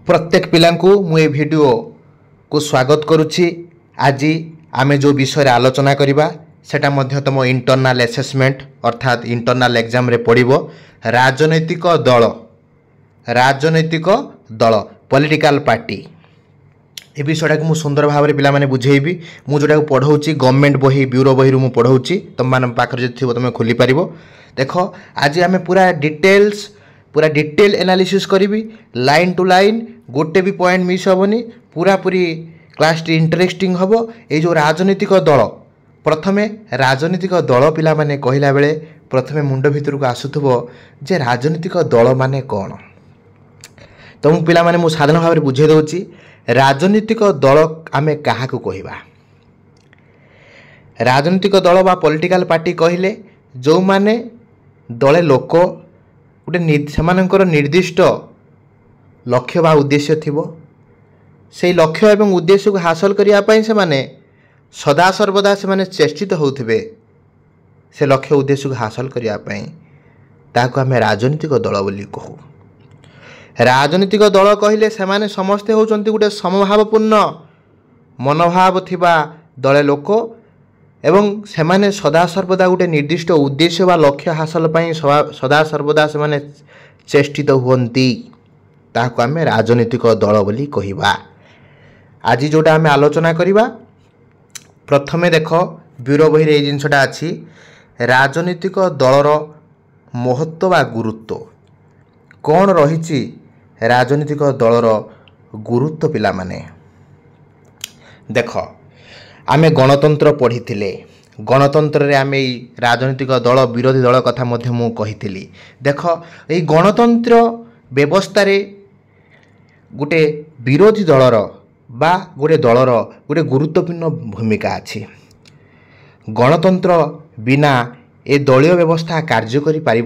प्रत्येक पिलांकु मु ए वीडियो को स्वागत करुच्ची। आज आमे जो विषय आलोचना करिबा सेटा मध्य तुम इंटरनल असेसमेंट अर्थात इंटरनल एग्जाम रे पड़िबो। राजनैतिक दल पॉलिटिकल पार्टी ए विषयटा को सुंदर भाव में पिला बुझेबी। मु जोटा पढ़ाऊँगी गवर्नमेंट बही ब्यूरो बही मु पढ़ाऊँगी तुम मान पाखे जो तुम खोली पार। देख आज आम पूरा डिटेल एनालिसिस करी लाइन टू लाइन गोटे भी पॉइंट मिस हेनी पूरा पूरी क्लास टी इंटरेस्टिंग हम। ये जो राजनीतिक दल प्रथमे राजनीतिक दल पिला माने कहला बेले प्रथमे मुंड भितर को आसुथबो जे राजनीतिक दल माने कौन। तो मु पिला माने मु साधारण भाव में बुझे दउची राजनीतिक दल आमे काहा को कहिबा। राजनीतिक दल बा पॉलिटिकल पार्टी कहले जो माने दले लोक गोटे सेमानंकर निर्दिष्ट लक्ष्य बा उद्देश्य थिबो। से लक्ष्य एवं उद्देश्य को हासिल करिया पई से माने सदा सर्वदा से माने चेष्टित होउथिबे से लक्ष्य उद्देश्य को हासिल करिया पई ताको हमें राजनीतिक दल बोली कहू। राजनीतिक दल कहले से माने समस्ते होउचंती गोटे समभावपूर्ण मनोभाव थिबा दले लोक एवं सेमाने सदा सर्वदा गोटे निर्दिष्ट उद्देश्य बा लक्ष्य हासिल पई सदा सर्वदा से माने चेष्टित हुवंती ताको आमे राजनीतिक दल बोली कहिबा। आज जोटा आमे आलोचना करिबा प्रथमे देख ब्यूरो बही रे जिनसटा अछि राजनीतिक दलर महत्व बा गुरुत्व कौन रही। राजनीतिक दलर गुरुत्व पिला माने देख आमे गणतंत्र पढ़ी थिले। गणतंत्र रे आमे राजनीतिक दल विरोधी दल कथा मध्य मु कहिथिली। देख ए गणतंत्र व्यवस्था रे गोटे विरोधी दलर बा गोटे दलर गोटे गुरुत्वपूर्ण भूमिका अछि। गणतंत्र बिना ए दलीय व्यवस्था कार्यकारी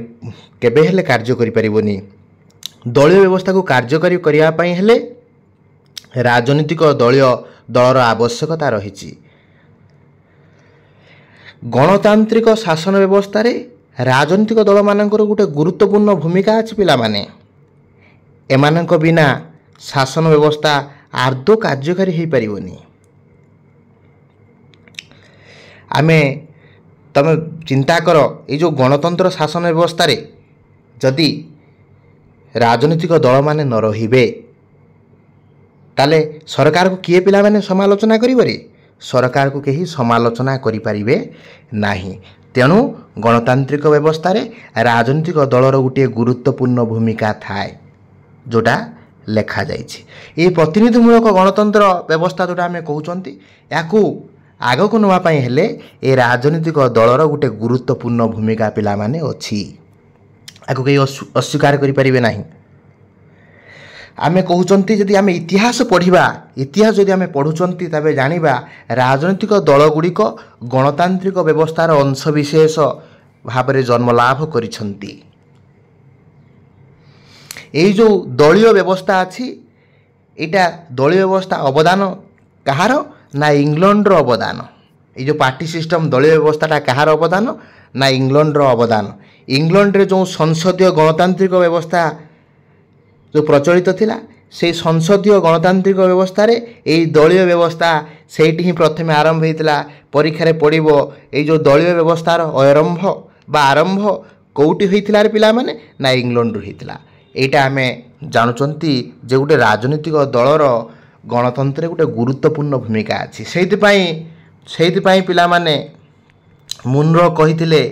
केबे हेले कार्यकारी परिबोनी। दलीय व्यवस्था को कार्यकारी करिया पई हेले राजनीतिक दलर आवश्यकता रही। गणतांत्रिक शासन व्यवस्था रे राजनीतिक दल मानकर गोटे गुरुत्वपूर्ण भूमिका अछि पिला माने। एमानक बिना शासन व्यवस्था आर्दो कार्यकारी हो पारिबोनी। आमे तमे चिंता कर ये जो गणतंत्र शासन व्यवस्था रे जदि राजनीतिक दल माने न रहिबे ताले सरकार को किए पिला माने समालोचना करिवरे। सरकार को कहीं समालोचना करि परिबे नाही। तेणु गणतांत्रिक व्यवस्था रे राजनीतिक दलर गोटे गुरुत्वपूर्ण भूमिका थाए जोटा लेखा जाइछि। ये प्रतिनिधिमूलक गणतंत्र व्यवस्था जोटा आमे कहउचंती याकू आग को नवा पई हेले ए राजनीतिक दलर गोटे गुरुत्वपूर्ण भूमिका पिला माने अछि। आकू कहीं अस्वीकार करि परिबे नाही। आमे कहउचंती जदि आमे इतिहास पढ़िबा इतिहास जदि आमे पढुचंती तबे जानिबा राजनीतिक दल गुड़िक गणतांत्रिक व्यवस्थार अंशविशेष भाव में जन्म लाभ करिसंती। एई जो दलीय व्यवस्था अछि एटा दलीय व्यवस्था अवदान कहार ना इंग्लैंड रो अवदान। ये जो पार्टी सिस्टम दलीय व्यवस्थाटा कहार अवदान ना इंग्लैंड रो अवदान। इंग्लैंड रे जो संसदीय गणतांत्रिक व्यवस्था जो प्रचलित थिला से संसदीय गणतांत्रिक व्यवस्था रे एई दलीय व्यवस्था सेठी ही प्रथमे आरंभ होइतिला। परीक्षा रे पड़िबो एई जो दलीय व्यवस्थार आरंभ बा आरंभ कोउटी होइतिला रे पिला माने ना इंग्लैंड रो होइतिला। एटा आमे जानुचंती जे गोटे राजनीतिक दलर गणतंत्र गोटे गुरुत्वपूर्ण भूमिका अछि। सेहिति पई पिला माने मुनरो कहितिले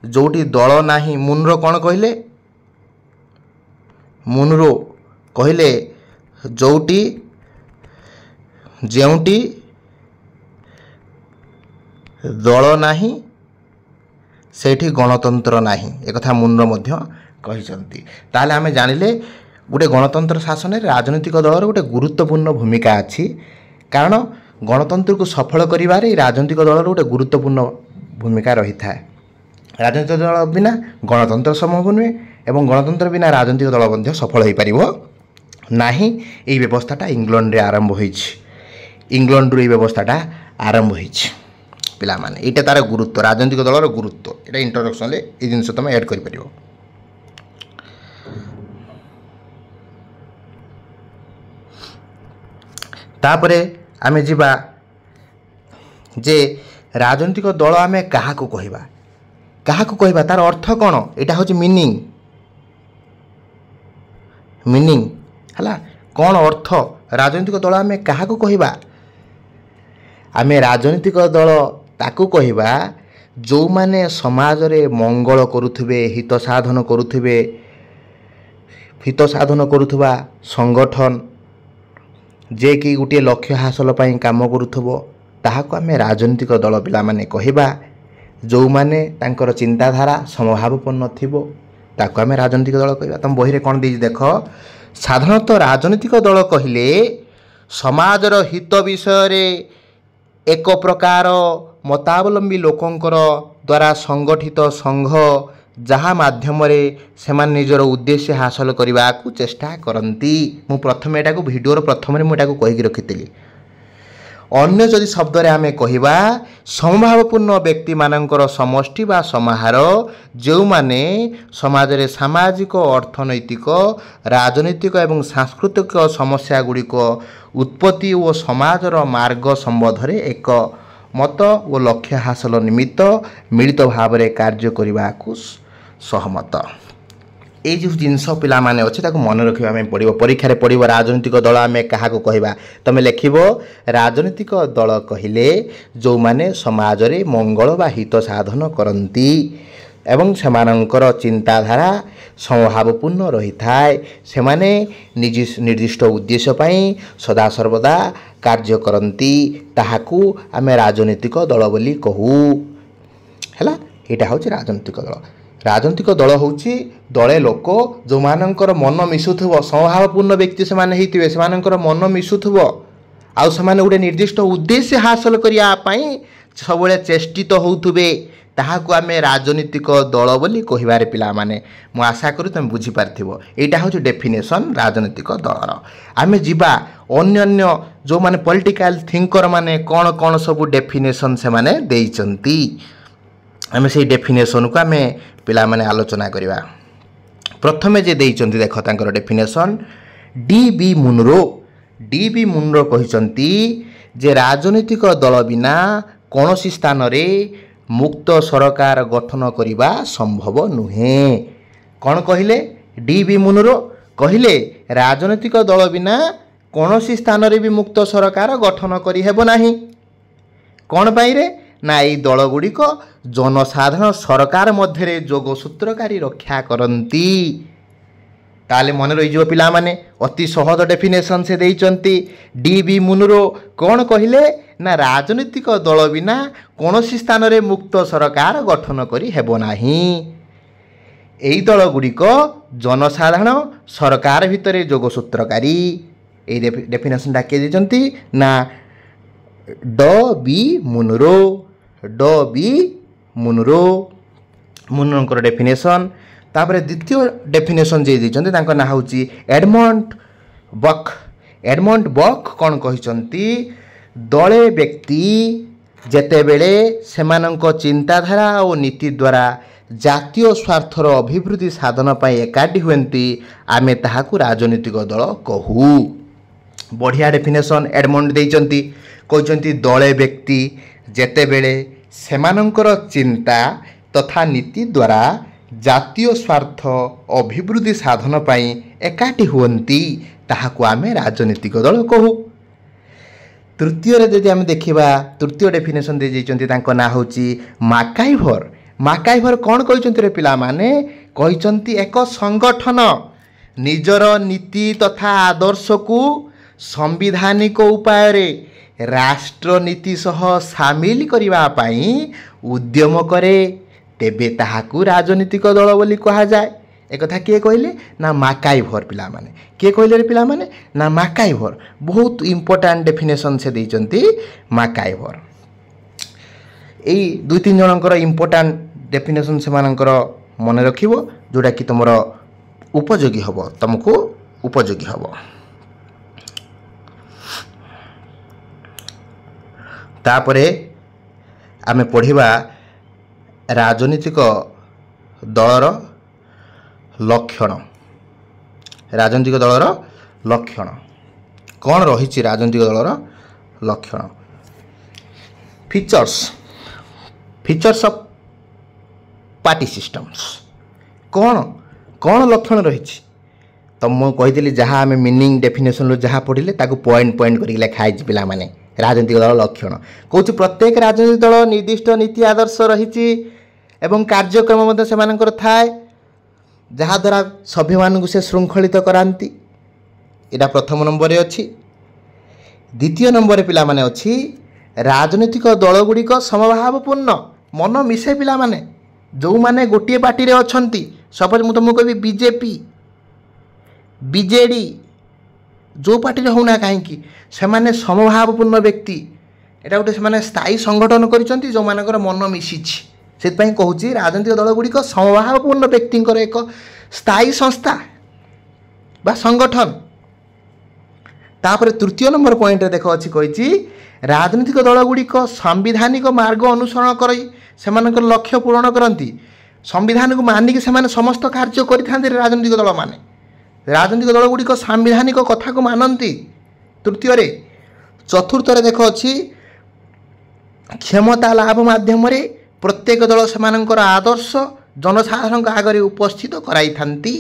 जोटी दल नाही मुनरो कोन कहिले मुनरो कहले जोटी जेउटी दल नाही सेठी गणतंत्र नाही एक कथा मुनरो मध्य कहिसंती। ताले आमे जानिले गोटे गणतंत्र शासन रे राजनीतिक दलर गोटे गुरुत्वपूर्ण भूमिका अछि। कारण गणतंत्र को सफल करिवारे राजनीतिक दलर गोटे गुरुत्वपूर्ण भूमिका रही थाए। राजनीतिक दल बिना गणतंत्र संभव नुहे एवं गणतंत्र बिना राजनीतिक दल मध्य सफल हो पारिबो नाही। एई व्यवस्थाटा इंग्लैंड रे आरंभ होइछि। इंग्लैंड रो एई व्यवस्थाटा आरंभ होइछि पिला माने। एटा तार गुरुत्व राजनीतिक दलर गुरुत्व एटा इंट्रोडक्शन ले ए जिंस तुम ऐड करि परिबो। तापरे आमे जिबा जे राजनीतिक दल आमे काहाकू कहबा तार अर्थ कौन एटा हूँ मीनिंग है कौन अर्थ राजनीतिक दल आमे काहाकू कहबा आमे राजनीतिक दल ताकू कहबा जो माने समाज रे मंगल करुथिबे हित साधन करुथबा संगठन जे कि गोटे लक्ष्य हासिल पई काम करुथबो ताहाको आमे राजनीतिक दल पिला माने कहबा जो माने तांकर चिंताधारा समभावपूर्ण थिबो ताको आमे राजनीतिक दल कहबा। तुम बही रे कोन देई देखो साधारणतः राजनीतिक दल कहिले समाजर हित विषय रे एक प्रकार मतावलंबी लोकंकर द्वारा संगठित संघ जहाँ माध्यम रे सेमान निजर उद्देश्य हासिल करने को चेष्टा करती। मु प्रथम एटा को वीडियोर प्रथम रे मुझे कहीकि रखी अन्य जदि शब्द रे आमे कहिबा समभावपूर्ण व्यक्ति मानकर समष्टि बा समाहार जो माने समाज रे सामाजिक अर्थनैतिक राजनीतिक एवं सांस्कृतिक समस्या गुड़िक उत्पत्ति और समाजर मार्ग संबंध रे एक मत और लक्ष्य हासिल निमित्त मिलित भाव रे कार्य करने को सहमत। ये जो जिनस पिला माने अच्छे ताको मन रखा पड़ो परीक्षा पड़ो राजनीतिक दल आम क्या कहवा तुम लिख राजनीतिक दल कहले जो माने समाज रे मंगल बा हित साधन करती एवं सेमानंकर चिंताधारा समभावपूर्ण रही थाए से माने निर्दिष्ट उद्देश्य पई सदा सर्वदा कार्य करती ताहाकू आमे राजनीतिक दल बोली कहू हैला। एटा होची राजनीतिक दल होची दले लोक जो मानकर मन मिसुथबो समभावपूर्ण व्यक्ति से माने हितिबे से मानकर मन मिसुथबो आउ से माने उडे निर्दिष्ट उद्देश्य हासिल करिया पई सबले चेष्टित होउथबे ताहाकू आमे राजनीतिक दल बोली कहिबारे पिला माने मु आशा करू तुम बुझी पारथिबो। एटा होची डेफिनेशन राजनीतिक दलर। आमे जिबा अन्य जो माने पॉलिटिकल थिंकर माने कोन कोन सब डेफिनेशन से माने देइचंती आमे से डेफिनेशन को आमे पिला माने आलोचना करिबा। प्रथमे जे देइचंती देखो तांकर डेफिनेशन डी.बी. मुनरो कहिचंती जे राजनीतिक दल बिना कोनोसी स्थान रे मुक्त सरकार गठन करिबा संभव नुहे। कौन कहले डी.बी. मुनरो कहले राजनीतिक दल बिना कोनोसी स्थान रे भी मुक्त सरकार गठन करि हेबो नाही। कौन पाई रे ना ये दल गुड़िक जनसाधारण सरकार मध्य जोगसूत्रकारी रक्षा करती। ताले मन रही पिला माने अति सहज डेफिनेशन से देइचंती डी.बी. मुनरो कौन कहले ना राजनीतिक दल बिना कोनोसी स्थान रे मुक्त सरकार गठन करि हेबो नाही। एई दल गुड़िक जनसाधारण सरकार भितरे जोगसूत्रकारी ए डेफिनेशन डाके देइचंती ना डी.बी. Munro definition. तापरे द्वितीय डेफिनेशन जे देइचंती तांको ना होची एडमंड बक कौन कहिचंती दले व्यक्ति जेते बेले सेमानंक चिंताधारा और नीति द्वारा जातीय स्वार्थर अभिवृद्धि साधन पाई एकाठी हुएंती आमे ताहाकू राजनीतिक दल कहू। बढ़िया डेफिनेशन एडमंड देइचंती कहचंती दले व्यक्ति जेते बेले सेमानंकर चिंता तथा नीति द्वारा जातीय स्वार्थ अभिवृद्धि साधन पाई एकाठी हुअंती ताहाकू आमे राजनीतिक दल कहू। तृतीय यदि आम देखा तृतीय डेफिनेशन दे जाइछंती तांको ना होची माकाइभर कौन कहते रे पिला माने कहते एक संगठन निजर नीति तथा आदर्श को संविधानिक उपाय रे राष्ट्रनीति सह सामिल करबा पाई उद्यम करे तेबे ताहाकू राजनीतिक दल बोली कहा जाए। एक कथा किए कहले ना माकाइभर पिला माने किए कहले रे पिला माने ना माकाइभर बहुत इंपोर्टेंट डेफिनेशन से देइचंती माकाइभर। एई दुई तीन जनकर इंपोर्टेंट डेफिनेशन से मानकर मन रखिबो जोटा कि तुमरो उपयोगी हबो तुमको उपयोगी हबो। तापरे आमे पढ़िबा राजनीतिक दलर लक्षण। राजनीतिक दलर लक्षण କ'ଣ ରହିଛି ରାଜନୈତିକ ଦଳର ଲକ୍ଷଣ? ଫିଚର୍ସ ଅଫ୍ ପାର୍ଟି ସିଷ୍ଟମ୍ସ କ'ଣ କ'ଣ ଲକ୍ଷଣ ରହିଛି? ତ ମୁଁ କହିଥିଲି ଯାହା ଆମେ ମିନିଂ ଡେଫିନେସନ୍ରୁ ଯାହା ପଢ଼ିଲେ ତାକୁ ପଏଣ୍ଟ କରିକି ଲେଖା ହେଇଛି ପିଲାମାନେ। ରାଜନୈତିକ ଦଳ ଲକ୍ଷଣ କହୁଛି ପ୍ରତ୍ୟେକ ରାଜନୈତିକ ଦଳ ନିର୍ଦ୍ଦିଷ୍ଟ ନୀତି ଆଦର୍ଶ ରହିଛି ଏବଂ କାର୍ଯ୍ୟକ୍ରମ ମଧ୍ୟ ସେମାନଙ୍କର ଥାଏ, ଯାହାଦ୍ୱାରା ସଭ୍ୟମାନଙ୍କୁ ସେ ଶୃଙ୍ଖଳିତ କରାନ୍ତି। ଏଇଟା ପ୍ରଥମ ନମ୍ବରରେ ଅଛି। ଦ୍ୱିତୀୟ ନମ୍ବରରେ ପିଲାମାନେ ଅଛି ରାଜନୈତିକ ଦଳଗୁଡ଼ିକ ସମଭାବପୂର୍ଣ୍ଣ, ମନ ମିଶେ ପିଲାମାନେ। ଯେଉଁମାନେ ଗୋଟିଏ ପାର୍ଟିରେ ଅଛନ୍ତି, ସପୋଜ ମୁଁ ତୁମକୁ କହିବି ବିଜେପି, ବିଜେଡ଼ି, ଯେଉଁ ପାର୍ଟିରେ ହେଉନା କାହିଁକି ସେମାନେ ସମଭାବପୂର୍ଣ୍ଣ ବ୍ୟକ୍ତି। ଏଇଟା ଗୋଟେ ସେମାନେ ସ୍ଥାୟୀ ସଂଗଠନ କରିଛନ୍ତି ଯେଉଁମାନଙ୍କର ମନ ମିଶିଛି। ସେଥିପାଇଁ କହୁଛି ରାଜନୈତିକ ଦଳଗୁଡ଼ିକ ସମଭାବପୂର୍ଣ୍ଣ ବ୍ୟକ୍ତିଙ୍କର ଏକ ସ୍ଥାୟୀ ସଂସ୍ଥା ବା ସଂଗଠନ। ତାପରେ ତୃତୀୟ ନମ୍ବର ପଏଣ୍ଟରେ ଦେଖ ଅଛି କହିଛି ରାଜନୈତିକ ଦଳଗୁଡ଼ିକ ସାମ୍ବିଧାନିକ ମାର୍ଗ ଅନୁସରଣ କରି ସେମାନଙ୍କର ଲକ୍ଷ୍ୟ ପୂରଣ କରନ୍ତି। ସମ୍ବିଧାନକୁ ମାନିକି ସେମାନେ ସମସ୍ତ କାର୍ଯ୍ୟ କରିଥାନ୍ତି ରାଜନୈତିକ ଦଳମାନେ। ରାଜନୈତିକ ଦଳଗୁଡ଼ିକ ସାମ୍ବିଧାନିକ କଥାକୁ ମାନନ୍ତି। ତୃତୀୟରେ। ଚତୁର୍ଥରେ ଦେଖ ଅଛି କ୍ଷମତା ଲାଭ ମାଧ୍ୟମରେ ପ୍ରତ୍ୟେକ ଦଳ ସେମାନଙ୍କର ଆଦର୍ଶ ଜନସାଧାରଣଙ୍କ ଆଗରେ ଉପସ୍ଥିତ କରାଇଥାନ୍ତି।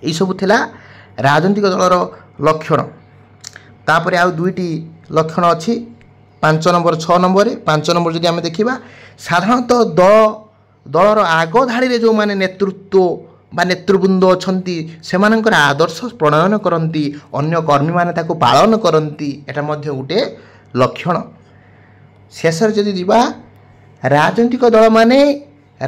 ଏଇସବୁ ଥିଲା ରାଜନୈତିକ ଦଳର ଲକ୍ଷଣ। ତାପରେ ଆଉ ଦୁଇଟି ଲକ୍ଷଣ ଅଛି 5 ନମ୍ବର 6 ନମ୍ବରରେ। 5 ନମ୍ବର ଯଦି ଆମେ ଦେଖିବା ସାଧାରଣତଃ ଦଳର ଆଗ ଧାଡ଼ିରେ ଯେଉଁମାନେ ନେତୃତ୍ୱ ବା ନେତୃବୃନ୍ଦ ଅଛନ୍ତି ସେମାନଙ୍କର ଆଦର୍ଶ ପ୍ରଣୟନ କରନ୍ତି, ଅନ୍ୟ କର୍ମୀମାନେ ତାକୁ ପାଳନ କରନ୍ତି। ଏଟା ମଧ୍ୟ ଗୋଟେ ଲକ୍ଷଣ। ଶେଷରେ ଯଦି ଯିବା ରାଜନୈତିକ ଦଳମାନେ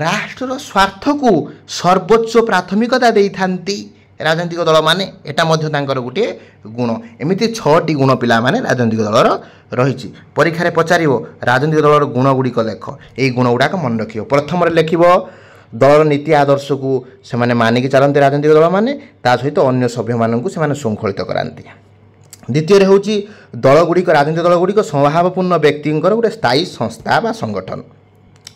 ରାଷ୍ଟ୍ରର ସ୍ୱାର୍ଥକୁ ସର୍ବୋଚ୍ଚ ପ୍ରାଥମିକତା ଦେଇଥାନ୍ତି। ରାଜନୈତିକ ଦଳମାନେ ଏଟା ମଧ୍ୟ ତାଙ୍କର ଗୋଟିଏ ଗୁଣ। ଏମିତି 6ଟି ଗୁଣ ପିଲାମାନେ ରାଜନୈତିକ ଦଳର ରହିଛି। ପରୀକ୍ଷାରେ ପଚାରିବ ରାଜନୈତିକ ଦଳର ଗୁଣଗୁଡ଼ିକ ଲେଖ। ଏଇ ଗୁଣଗୁଡ଼ାକ ମନେ ରଖିବ। ପ୍ରଥମରେ ଲେଖିବ ଦଳର ନୀତି ଆଦର୍ଶକୁ ସେମାନେ ମାନିକି ଚାଲନ୍ତି ରାଜନୈତିକ ଦଳମାନେ, ତା ସହିତ ଅନ୍ୟ ସଭ୍ୟମାନଙ୍କୁ ସେମାନେ ଶୃଙ୍ଖଳିତ କରାନ୍ତି। ଦ୍ୱିତୀୟରେ ହେଉଛି ଦଳଗୁଡ଼ିକ ରାଜନୈତିକ ଦଳଗୁଡ଼ିକ ସମଭାବପୂର୍ଣ୍ଣ ବ୍ୟକ୍ତିଙ୍କର ଗୋଟେ ସ୍ଥାୟୀ ସଂସ୍ଥା ବା ସଂଗଠନ।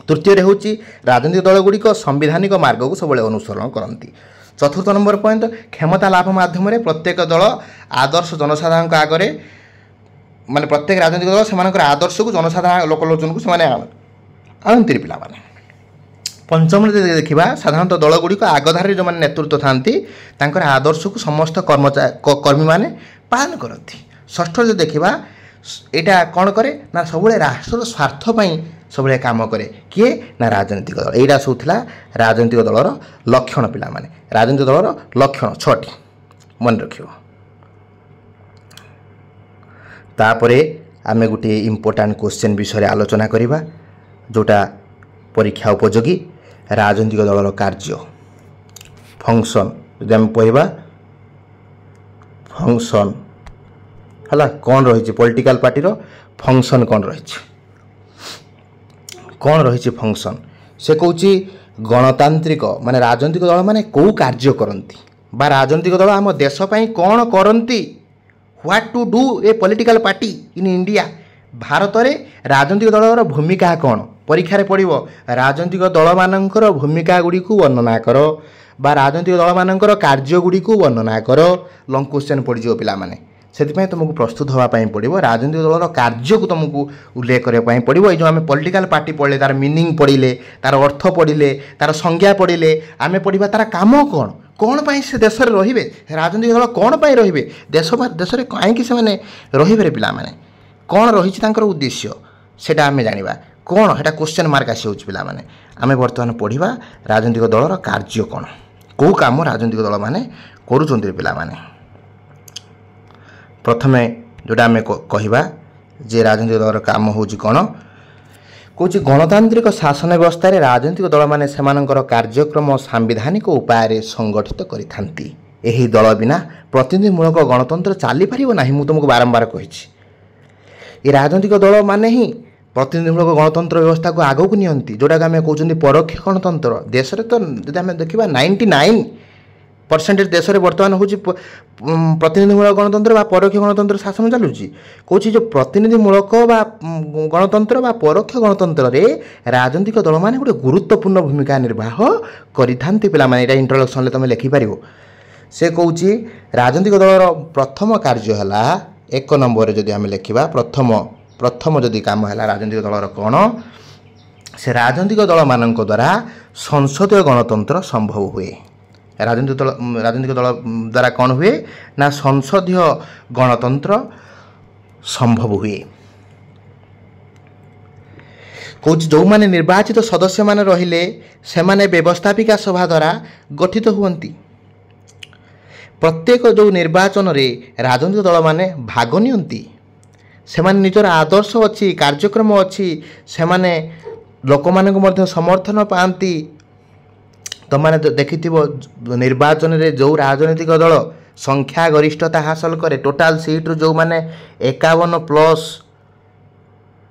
ତୃତୀୟରେ ହେଉଛି ରାଜନୈତିକ ଦଳଗୁଡ଼ିକ ସାମ୍ବିଧାନିକ ମାର୍ଗକୁ ସବୁବେଳେ ଅନୁସରଣ କରନ୍ତି। ଚତୁର୍ଥ ନମ୍ବର ପଏଣ୍ଟ କ୍ଷମତା ଲାଭ ମାଧ୍ୟମରେ ପ୍ରତ୍ୟେକ ଦଳ ଆଦର୍ଶ ଜନସାଧାରଣଙ୍କ ଆଗରେ ମାନେ ପ୍ରତ୍ୟେକ ରାଜନୈତିକ ଦଳ ସେମାନଙ୍କର ଆଦର୍ଶକୁ ଜନସାଧାରଣ ଲୋକଲୋଚନକୁ ସେମାନେ ଆଣନ୍ତି ପିଲାମାନେ। ପଞ୍ଚମରେ ଯଦି ଦେଖିବା ସାଧାରଣତଃ ଦଳଗୁଡ଼ିକ ଆଗଧାରରେ ଯେଉଁମାନେ ନେତୃତ୍ୱ ଥାନ୍ତି ତାଙ୍କର ଆଦର୍ଶକୁ ସମସ୍ତ କର୍ମୀମାନେ ପାଳନ କରନ୍ତି। ଷଷ୍ଠରେ ଯଦି ଦେଖିବା ଏଇଟା କ'ଣ କରେ ନା ସବୁବେଳେ ରାଷ୍ଟ୍ରର ସ୍ୱାର୍ଥ ପାଇଁ ସବୁବେଳେ କାମ କରେ। କିଏ ନା ରାଜନୈତିକ ଦଳ। ଏଇଟା ସବୁ ଥିଲା ରାଜନୈତିକ ଦଳର ଲକ୍ଷଣ ପିଲାମାନେ। ରାଜନୈତିକ ଦଳର ଲକ୍ଷଣ 6ଟି ମନେ ରଖିବ। ତାପରେ ଆମେ ଗୋଟିଏ ଇମ୍ପୋର୍ଟାଣ୍ଟ କ୍ୱେଶ୍ଚନ୍ ବିଷୟରେ ଆଲୋଚନା କରିବା ଯେଉଁଟା ପରୀକ୍ଷା ଉପଯୋଗୀ। ରାଜନୈତିକ ଦଳର କାର୍ଯ୍ୟ ଫଙ୍କସନ୍ ଯଦି ଆମେ କହିବା ଫଙ୍କସନ୍ ହେଲା କ'ଣ ରହିଛି ପଲିଟିକାଲ୍ ପାର୍ଟିର ଫଙ୍କସନ୍ କ'ଣ ରହିଛି ଫଙ୍କସନ୍। ସେ କହୁଛି ଗଣତାନ୍ତ୍ରିକ ମାନେ ରାଜନୈତିକ ଦଳମାନେ କେଉଁ କାର୍ଯ୍ୟ କରନ୍ତି ବା ରାଜନୈତିକ ଦଳ ଆମ ଦେଶ ପାଇଁ କ'ଣ କରନ୍ତି। What to do a political party in India. ଭାରତରେ ରାଜନୈତିକ ଦଳର ଭୂମିକା କ'ଣ? ପରୀକ୍ଷାରେ ପଡ଼ିବ ରାଜନୈତିକ ଦଳମାନଙ୍କର ଭୂମିକା ଗୁଡ଼ିକୁ ବର୍ଣ୍ଣନା କର ବା ରାଜନୈତିକ ଦଳମାନଙ୍କର କାର୍ଯ୍ୟଗୁଡ଼ିକୁ ବର୍ଣ୍ଣନା କର। ଲଙ୍ଗ କ୍ୱେଶ୍ଚନ୍ ପଡ଼ିଯିବ ପିଲାମାନେ। ସେଥିପାଇଁ ତୁମକୁ ପ୍ରସ୍ତୁତ ହେବା ପାଇଁ ପଡ଼ିବ। ରାଜନୈତିକ ଦଳର କାର୍ଯ୍ୟକୁ ତୁମକୁ ଉଲ୍ଲେଖ କରିବା ପାଇଁ ପଡ଼ିବ। ଏଇ ଯେଉଁ ଆମେ ପଲିଟିକାଲ୍ ପାର୍ଟି ପଢ଼ିଲେ ତାର ମିନିଂ ପଢ଼ିଲେ, ତାର ଅର୍ଥ ପଢ଼ିଲେ, ତାର ସଂଜ୍ଞା ପଢ଼ିଲେ, ଆମେ ପଢ଼ିବା ତାର କାମ କ'ଣ, କ'ଣ ପାଇଁ ସେ ଦେଶରେ ରହିବେ, ରାଜନୈତିକ ଦଳ କ'ଣ ପାଇଁ ରହିବେ, ଦେଶରେ କାହିଁକି ସେମାନେ ରହିବେ ପିଲାମାନେ, କ'ଣ ରହିଛି ତାଙ୍କର ଉଦ୍ଦେଶ୍ୟ ସେଇଟା ଆମେ ଜାଣିବା। କ'ଣ ସେଇଟା କ୍ୱେଶ୍ଚନ୍ ମାର୍କ ଆସିଯାଉଛି ପିଲାମାନେ। ଆମେ ବର୍ତ୍ତମାନ ପଢ଼ିବା ରାଜନୈତିକ ଦଳର କାର୍ଯ୍ୟ କ'ଣ, କେଉଁ କାମ ରାଜନୈତିକ ଦଳମାନେ କରୁଛନ୍ତି ପିଲାମାନେ। ପ୍ରଥମେ ଯେଉଁଟା ଆମେ କହିବା ଯେ ରାଜନୈତିକ ଦଳର କାମ ହେଉଛି କ'ଣ, କହୁଛି ଗଣତାନ୍ତ୍ରିକ ଶାସନ ବ୍ୟବସ୍ଥାରେ ରାଜନୈତିକ ଦଳମାନେ ସେମାନଙ୍କର କାର୍ଯ୍ୟକ୍ରମ ସାମ୍ବିଧାନିକ ଉପାୟରେ ସଂଗଠିତ କରିଥାନ୍ତି। ଏହି ଦଳ ବିନା ପ୍ରତିନିଧିମୂଳକ ଗଣତନ୍ତ୍ର ଚାଲିପାରିବ ନାହିଁ। ମୁଁ ତୁମକୁ ବାରମ୍ବାର କହିଛି ଏ ରାଜନୈତିକ ଦଳମାନେ ହିଁ ପ୍ରତିନିଧିମୂଳକ ଗଣତନ୍ତ୍ର ବ୍ୟବସ୍ଥାକୁ ଆଗକୁ ନିଅନ୍ତି, ଯେଉଁଟାକୁ ଆମେ କହୁଛନ୍ତି ପରୋକ୍ଷ ଗଣତନ୍ତ୍ର। ଦେଶରେ ତ ଯଦି ଆମେ ଦେଖିବା 99% ଦେଶରେ ବର୍ତ୍ତମାନ ହେଉଛି ପ୍ରତିନିଧିମୂଳକ ଗଣତନ୍ତ୍ର ବା ପରୋକ୍ଷ ଗଣତନ୍ତ୍ର ଶାସନ ଚାଲୁଛି। କହୁଛି ଯେ ପ୍ରତିନିଧିମୂଳକ ବା ଗଣତନ୍ତ୍ର ବା ପରୋକ୍ଷ ଗଣତନ୍ତ୍ରରେ ରାଜନୈତିକ ଦଳମାନେ ଗୋଟେ ଗୁରୁତ୍ୱପୂର୍ଣ୍ଣ ଭୂମିକା ନିର୍ବାହ କରିଥାନ୍ତି ପିଲାମାନେ। ଏଇଟା ଇଣ୍ଟ୍ରୋଡକ୍ସନ୍ରେ ତୁମେ ଲେଖିପାରିବ से कौच राजनीतिक दलर प्रथम कार्य है 1 नंबर जदि आम लिखा प्रथम जदि कम है राजनीतिक दलर कौन से राजनीतिक दल मान द्वारा संसदीय गणतंत्र संभव हुए। राजनीतिक दल द्वारा कौन हुए ना संसदीय गणतंत्र संभव हुए। कौच जो माने निर्वाचित सदस्य माने रहिले से माने व्यवस्थापिका सभा द्वारा गठित हुअन्ति। प्रत्येक जो निर्वाचन रे राजनीतिक दल माने भाग नियंती से माने निजर आदर्श अच्छी कार्यक्रम अच्छी से माने लोक माने को मध्य समर्थन पाती। तो माने देखिथिबो निर्वाचन रे जो राजनीतिक दल संख्या गरिष्ठता हासिल करे टोटाल सीट जो माने 51 plus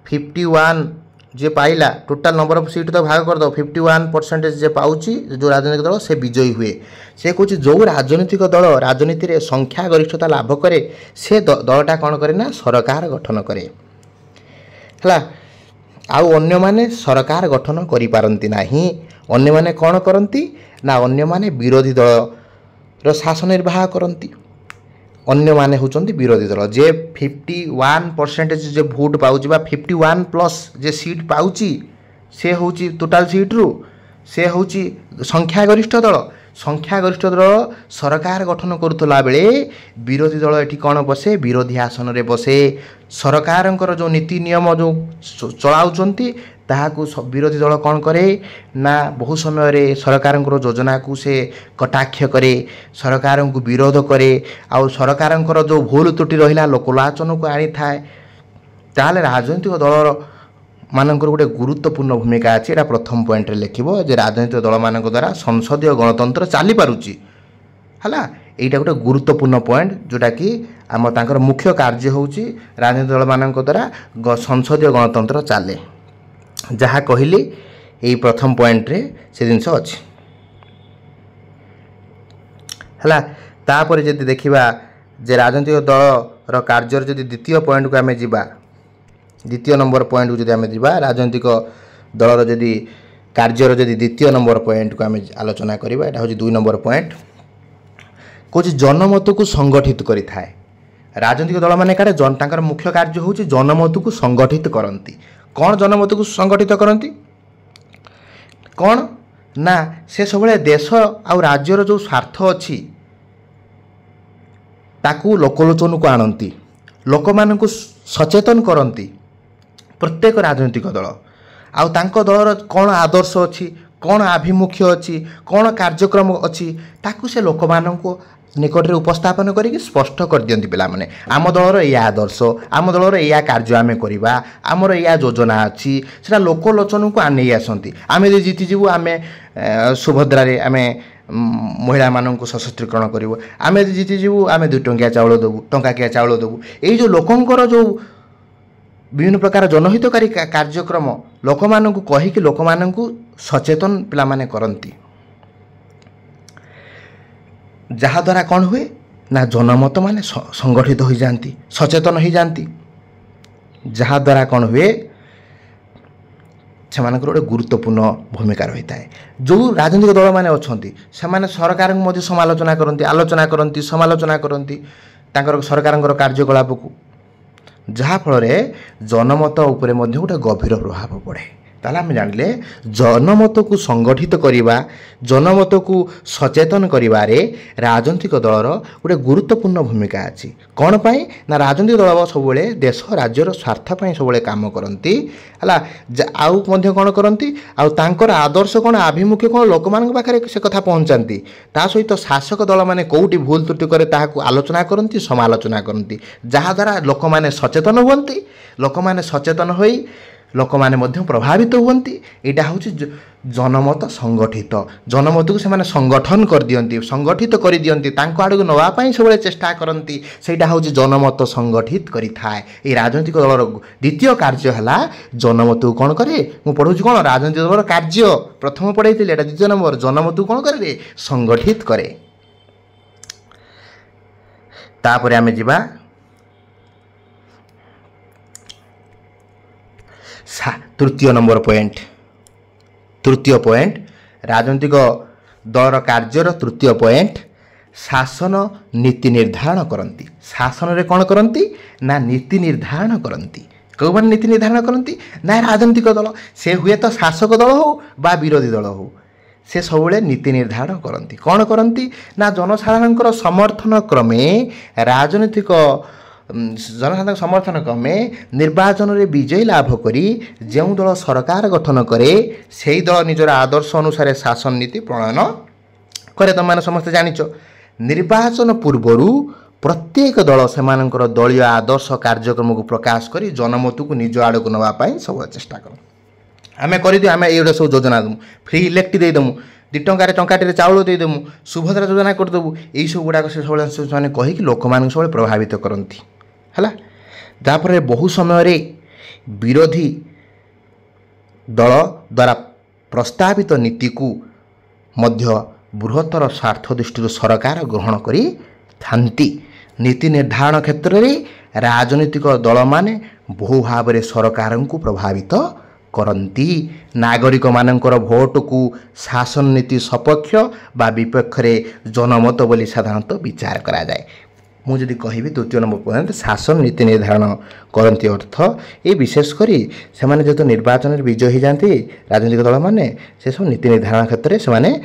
51 J Pila total number of seat तो भाग कर दो 51% जे पाउची जो राजनीतिक दल से विजयी हुए। से कुछ जो राजनीतिक दल राजनीति रे संख्या गरिष्ठता लाभ करे से दलटा कौन करे ना सरकार गठन करे हला। आउ अन्य माने सरकार गठन करि पारंती नाही। अन्य माने कौन करंती ना अन्य माने विरोधी दल रो शासन निर्वाह करंती। अन्य माने होचंती विरोधी दल जे 51% जे भोट पाउची बा 51 प्लस जे सीट पाउची से होची टोटाल सीट रु से होची संख्या गरिष्ठ दल। संख्या गरिष्ठ दल सरकार गठन करुला बेले विरोधी दल एठी कौन बसे विरोधी आसन रे बसे। सरकारंकर जो नीति नियम जो चलाउचंती ताहाकू विरोधी दल कौन करे ना बहु समय रे सरकारंकर योजना को से कटाक्ष करे सरकारंकु विरोध करे आउ सरकारंकर जो भूल त्रुटि रहिला लोकलोचन को आनी थाए। ताले राजनीतिक दल मानकर गोटे गुरुत्वपूर्ण भूमिका अच्छी। एटा प्रथम पॉइंट रे लिखिबो जे राजनीतिक दल मान द्वारा संसदीय गणतंत्र चली पारुची हला। एटा गोटे गुरुत्वपूर्ण पॉइंट जोटा कि आम तांकर मुख्य कार्य होउची राजनीतिक दल मान द्वारा संसदीय गणतंत्र चले जहाँ कहली यही प्रथम पॉइंट रे से जिनस अच्छी हला। तापर जदि देखिबा जे राजनीतिक दल रो कार्य जदि द्वितीय पॉइंट को आमे जिबा द्वितीय नंबर पॉइंट को जदि आमे जिबा राजनीतिक दलर जदि कार्यर जदि द्वितीय नंबर पॉइंट को आमे आलोचना करिबा एटा होची 2 नंबर पॉइंट कुछ जनमत को संगठित करि थाए। राजनीतिक दल माने काडे तांकर मुख्य कार्य होची जनमत को संगठित करंती। कौन जनमत को संगठित करंती कौन ना से सब देश आउ राज्यर जो स्वार्थ अच्छी ताकू लोकलोचन को आणती लोक मानकु सचेतन करती। प्रत्येक राजनीतिक दल आउ तांको दलर कौन आदर्श अच्छी कौन आभिमुख्य अच्छी कौन कार्यक्रम अच्छी ताकू से लोक मानकु निकट में उपस्थापन करके स्पष्ट कर दियंती पिला माने आम दलर या आदर्श आम दलर या कार्य आम करवा आमर या योजना अच्छी से लोकलोचन को आने आसती। आम यदि जीतिजु आम सुभद्रा आम महिला मानक सशस्त्रीकरण करूँ आम यदि जीतिजु आम 2 टंकिया चाउल देवु टंकाकिया चाउल देवु यही जो लोकंकर जो विभिन्न प्रकार जनहितकारी कार्यक्रम लोक मानक कहीकि लोक मानक सचेतन पिला माने करंती जहाँ द्वारा कौन हुए ना जनमत माने संगठित हो जाती सचेतन हो जाती जहाँ द्वारा कौन हुए से गोटे गुरुत्वपूर्ण भूमिका रही है। जो राजनीतिक दल मैंने अच्छा से सरकार समालोचना करती आलोचना करती समालोचना करती सरकार कार्यकलाप को जहाँफल जनमत उपर गोटे गभीर प्रभाव पड़े। ताला आम जानिले जनमत को संगठित करवा जनमत को सचेतन करिवारे राजनीतिक दलर गोटे गुरुत्वपूर्ण भूमिका अच्छी। कौन पाई ना राजनीतिक दल सब देश राज्यर स्वार्थ पाई सब काम करती है आउ कौन करती आउ तांकर आदर्श कौन आभिमुख्य कौन लोक मान पाखे से कथा पहुँचाती ता सहित शासक दल मैंने कौटी भूल त्रुटि करे ताहाकु आलोचना करती समालोचना करती जहाँद्वारा लोक मैंने सचेतन हुअन्ति लोक मैंने सचेतन होई लोक मैंने प्रभावित हुअन्ति। एटा हूँ जनमत संगठित जनमत को से संगठन कर दियंती संगठित कर दियंती तांको आड़ को नवापाई सब चेष्टा करती सेटा हूँ जनमत संगठित करि थाए। ये राजनीतिक दलर द्वितीय कार्य है जनमत को कौन करे मु पढ़ुची कौन राजनीतिक दलर कार्य प्रथम पढ़ाई एटा द्वितीय नंबर जनमत को कौन करे संगठित करे। तापर आमे जिबा तृतीय नंबर पॉइंट तृतीय पॉइंट राजनीतिक दलर कार्यर तृतीय पॉइंट शासन नीति निर्धारण करती। शासन रे कौन करती ना नीति निर्धारण करती। कौ मैंने नीति निर्धारण करती ना राजनीतिक दल से हुए तो शासक दल हो बा विरोधी दल हो से सब नीति निर्धारण करती। कौन करती ना जनसाधारण समर्थन क्रमे राजनीतिक जनसाधारण समर्थन क्रमे निर्वाचन में विजय लाभ करी जो दल सरकार गठन करे से दल निजर आदर्श अनुसार शासन नीति प्रणयन करे। तुम मैंने समस्त जानिच निर्वाचन पूर्वर प्रत्येक दल से दलीय आदर्श कार्यक्रम को प्रकाश कर जनमत को निज आड़ को नापी सब चेष्टा कर आम कर आम ये सब योजना देमु फ्री इलेक्ट्री देदेमु 2 टंकार टंकाटे चाउल देदेमु सुभद्रा योजना करदेबू यही सब गुड़ाक से सब कहीकि लोक मान सब प्रभावित करती है। तापर बहु समय विरोधी दल द्वारा प्रस्तावित नीति को मध्य बृहत्तर स्वार्थ दृष्टि सरकार ग्रहण करी थांती। नीति निर्धारण क्षेत्र में राजनीतिक दल माने बहु भाव में सरकार को प्रभावित करती। नागरिक मानकर भोट को शासन नीति सपक्ष बा विपक्ष जनमत बोली साधारणतः विचार करा जाए। मुझे कहि द्वितीय नंबर पॉइंट शासन नीति निर्धारण करती अर्थ ये विशेषकर से जो निर्वाचन में विजय हो जाती राजनीतिक दल मैंने से सब नीति निर्धारण क्षेत्र में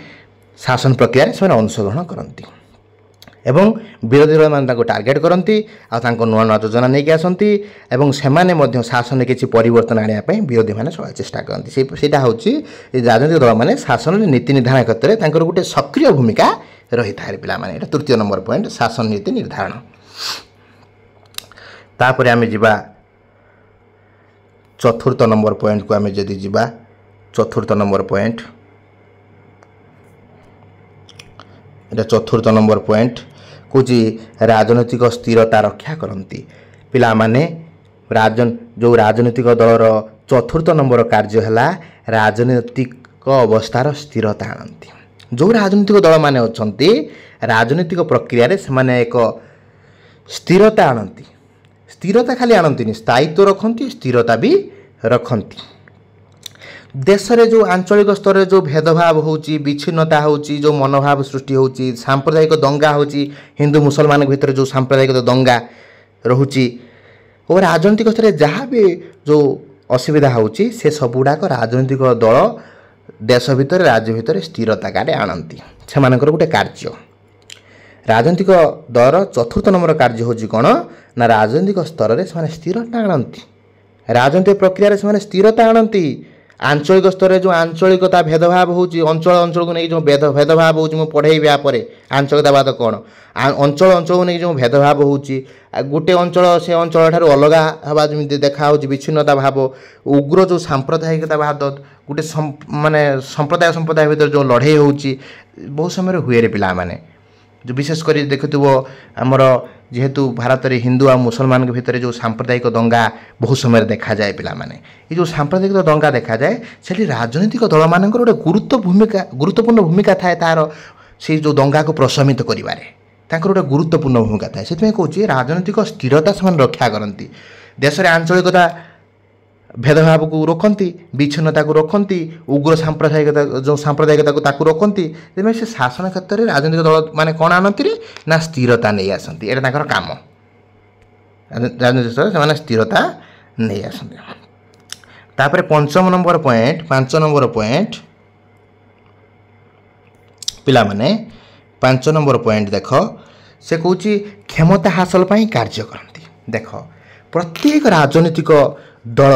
शासन प्रक्रिया से अंशग्रहण करती एवं विरोधी दल मान टार्गेट करती नुआ नुआ योजना नहीं आसती से शासन में किसी परिवर्तन आने विरोधी मैंने सब चेष्टा करती। सेटा हूँ राजनीतिक दल मैंने शासन नीति निर्धारण क्षेत्र में गोटे सक्रिय भूमिका रही था पाने। तृतीय नंबर पॉइंट शासन नीति निर्धारण। तापर आम जा चतुर्थ नंबर पॉइंट को आम जदि जा चतुर्थ नंबर पॉइंट चतुर्थ नंबर पॉइंट कौच राजनैतिक स्थिरता रक्षा करती पिला माने जो राजनीतिक दलर चतुर्थ नंबर कार्य है राजनीतिक अवस्थार स्थिरता आनती। जो राजनीतिक दल माने अछंती राजनीतिक प्रक्रिया रे से एक स्थिरता आनती। स्थिरता खाली आनती स्थायित्व रखती स्थिरता भी रखती। देश रे जो आंचलिक स्तर रे जो भेदभाव होची विच्छिन्नता होची जो मनोभाव सृष्टि होची सांप्रदायिक दंगा होची हिंदू मुसलमान भीतर जो सांप्रदायिक दंगा रहुची और राजनीतिक स्तर रे जहाँ भी जो असुविधा होची से सब गुड़ाक राजनीतिक दल देश भितर राज्य भितर स्थिरता काटे आनती से गोटे कार्य। राजनीतिक दलर चतुर्थ नंबर कार्य होची कौन ना राजनीतिक स्तर रे से स्थिरता आनती। राजनीतिक प्रक्रिया से स्थिरता आनती। आंचलिक स्तर में जो आंचलिकता भेदभाव होची अंचल अंचल को नहीं जो भेदभाव होची मु पढ़ेबी यापर आंचलिकतावाद कौन अंचल अंचल को नहीं जो भेदभाव होची गोटे अंचल से अंचल ठार अलग हवा जमी देखा विच्छिन्नता भाव उग्र जो सांप्रदायिकतावाद गोटे माने संप्रदाय संप्रदाय भीतर जो लड़ाई होची बहुत समय हुए रे पिला माने जो विशेषकर देखुव आमर जेहेतु भारत में हिंदू और मुसलमान के भितर जो सांप्रदायिक दंगा बहुत समय देखा जाए पिला माने ये जो सांप्रदायिक दंगा देखा जाए से राजनीतिक दल मान गोटे गुरुत्वपूर्ण भूमिका थाए तार से जो दंगा को प्रशमित करें गोटे गुरुत्वपूर्ण भूमिका थाए से कहूँ राजनीतिक स्थिरता से रक्षा करती देश में आंचलिकता भेदभाव को रोकती विच्छिन्नता को रोकती उग्र सांप्रदायिकता जो सांप्रदायिकता को रोकती से शासन क्षेत्र में राजनीतिक दल माने कौन आनती ना स्थिरता नहीं आसती एटा काम राजनीतिक स्तर से स्थिरता नहीं आसती। तापर पांच नंबर पॉइंट पिला माने 5 नंबर पॉइंट देख से कहूँ क्षमता हासिल पाई कार्य करती। देख प्रत्येक राजनीतिक दल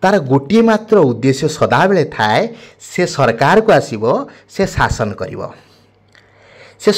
तार गोटे मात्र उद्देश्य सदाबले थाए से सरकार को आसीबो से शासन करिवो से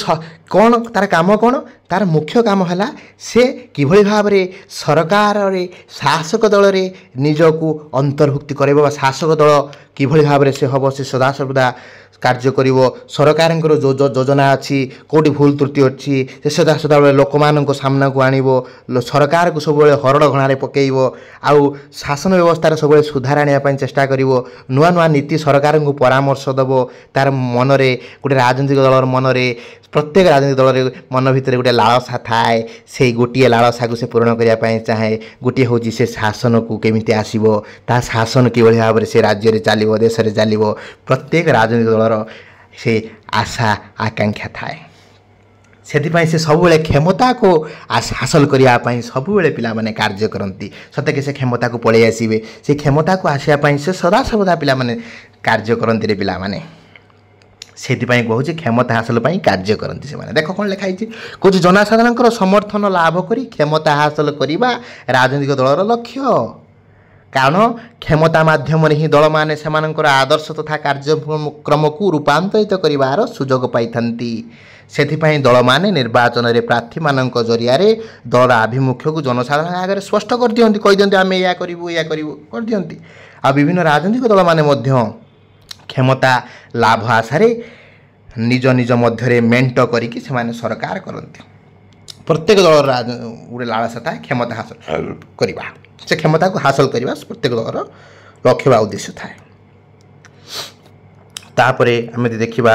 कौन तार काम कौन तार मुख्य काम है से किभली भाव रे सरकार रे शासक दल रे निजको अंतर्भुक्ति करिवो शासक दल किभली भाव रे से हबो से सदा सर्वदा कार्य करिवो सरकार जो योजना अच्छी कौटी भूल त्रुटि अच्छी से सदा सदा लोक मान सामना को आनिबो सरकार को सब हरड़ घणारे पकेइबो आउ शासन व्यवस्था सब सुधार आने चेष्टा करिवो नुआ नुआ नीति सरकार को परामर्श देबो तार मनरे गोटे राजनीतिक दलर मनरे प्रत्येक राजनीतिक दल मन भितर गोटे लालसा थाए से गोटे लालसा को से पूरण करने चाहे गोटे हूँ से शासन को केमिति आसीबो ता शासन किभली भाव में से राज्य में चलिबो देश में चलिबो प्रत्येक राजनीतिक दलर से आशा आकांक्षा थाए। ସେଥିପାଇଁ ସେ ସବୁବେଳେ କ୍ଷମତାକୁ ହାସଲ କରିବା ପାଇଁ ସବୁବେଳେ ପିଲାମାନେ କାର୍ଯ୍ୟ କରନ୍ତି। ସତେକି ସେ କ୍ଷମତାକୁ ପଳେଇ ଆସିବେ, ସେ କ୍ଷମତାକୁ ଆସିବା ପାଇଁ ସେ ସଦାସର୍ବଦା ପିଲାମାନେ କାର୍ଯ୍ୟ କରନ୍ତିରେ ପିଲାମାନେ। ସେଥିପାଇଁ କହୁଛି କ୍ଷମତା ହାସଲ ପାଇଁ କାର୍ଯ୍ୟ କରନ୍ତି ସେମାନେ। ଦେଖ କ'ଣ ଲେଖା ହେଇଛି, କହୁଛି ଜନସାଧାରଣଙ୍କର ସମର୍ଥନ ଲାଭ କରି କ୍ଷମତା ହାସଲ କରିବା ରାଜନୈତିକ ଦଳର ଲକ୍ଷ୍ୟ। କାରଣ କ୍ଷମତା ମାଧ୍ୟମରେ ହିଁ ଦଳମାନେ ସେମାନଙ୍କର ଆଦର୍ଶ ତଥା କାର୍ଯ୍ୟକ୍ରମକୁ ରୂପାନ୍ତରିତ କରିବାର ସୁଯୋଗ ପାଇଥାନ୍ତି। ସେଥିପାଇଁ ଦଳମାନେ ନିର୍ବାଚନରେ ପ୍ରାର୍ଥୀମାନଙ୍କ ଜରିଆରେ ଦଳର ଆଭିମୁଖ୍ୟକୁ ଜନସାଧାରଣ ଆଗରେ ସ୍ପଷ୍ଟ କରିଦିଅନ୍ତି, କହିଦିଅନ୍ତି ଆମେ ଏହା କରିବୁ କରିଦିଅନ୍ତି। ଆଉ ବିଭିନ୍ନ ରାଜନୈତିକ ଦଳମାନେ ମଧ୍ୟ କ୍ଷମତା ଲାଭ ଆଶାରେ ନିଜ ନିଜ ମଧ୍ୟରେ ମେଣ୍ଟ କରିକି ସେମାନେ ସରକାର କରନ୍ତି। ପ୍ରତ୍ୟେକ ଦଳର ଗୋଟେ ଲାଳସା ଥାଏ କ୍ଷମତା ହାସଲ କରିବା, ସେ କ୍ଷମତାକୁ ହାସଲ କରିବା ପ୍ରତ୍ୟେକ ଦଳର ଲକ୍ଷ୍ୟ ବା ଉଦ୍ଦେଶ୍ୟ ଥାଏ। ତାପରେ ଆମେ ଯଦି ଦେଖିବା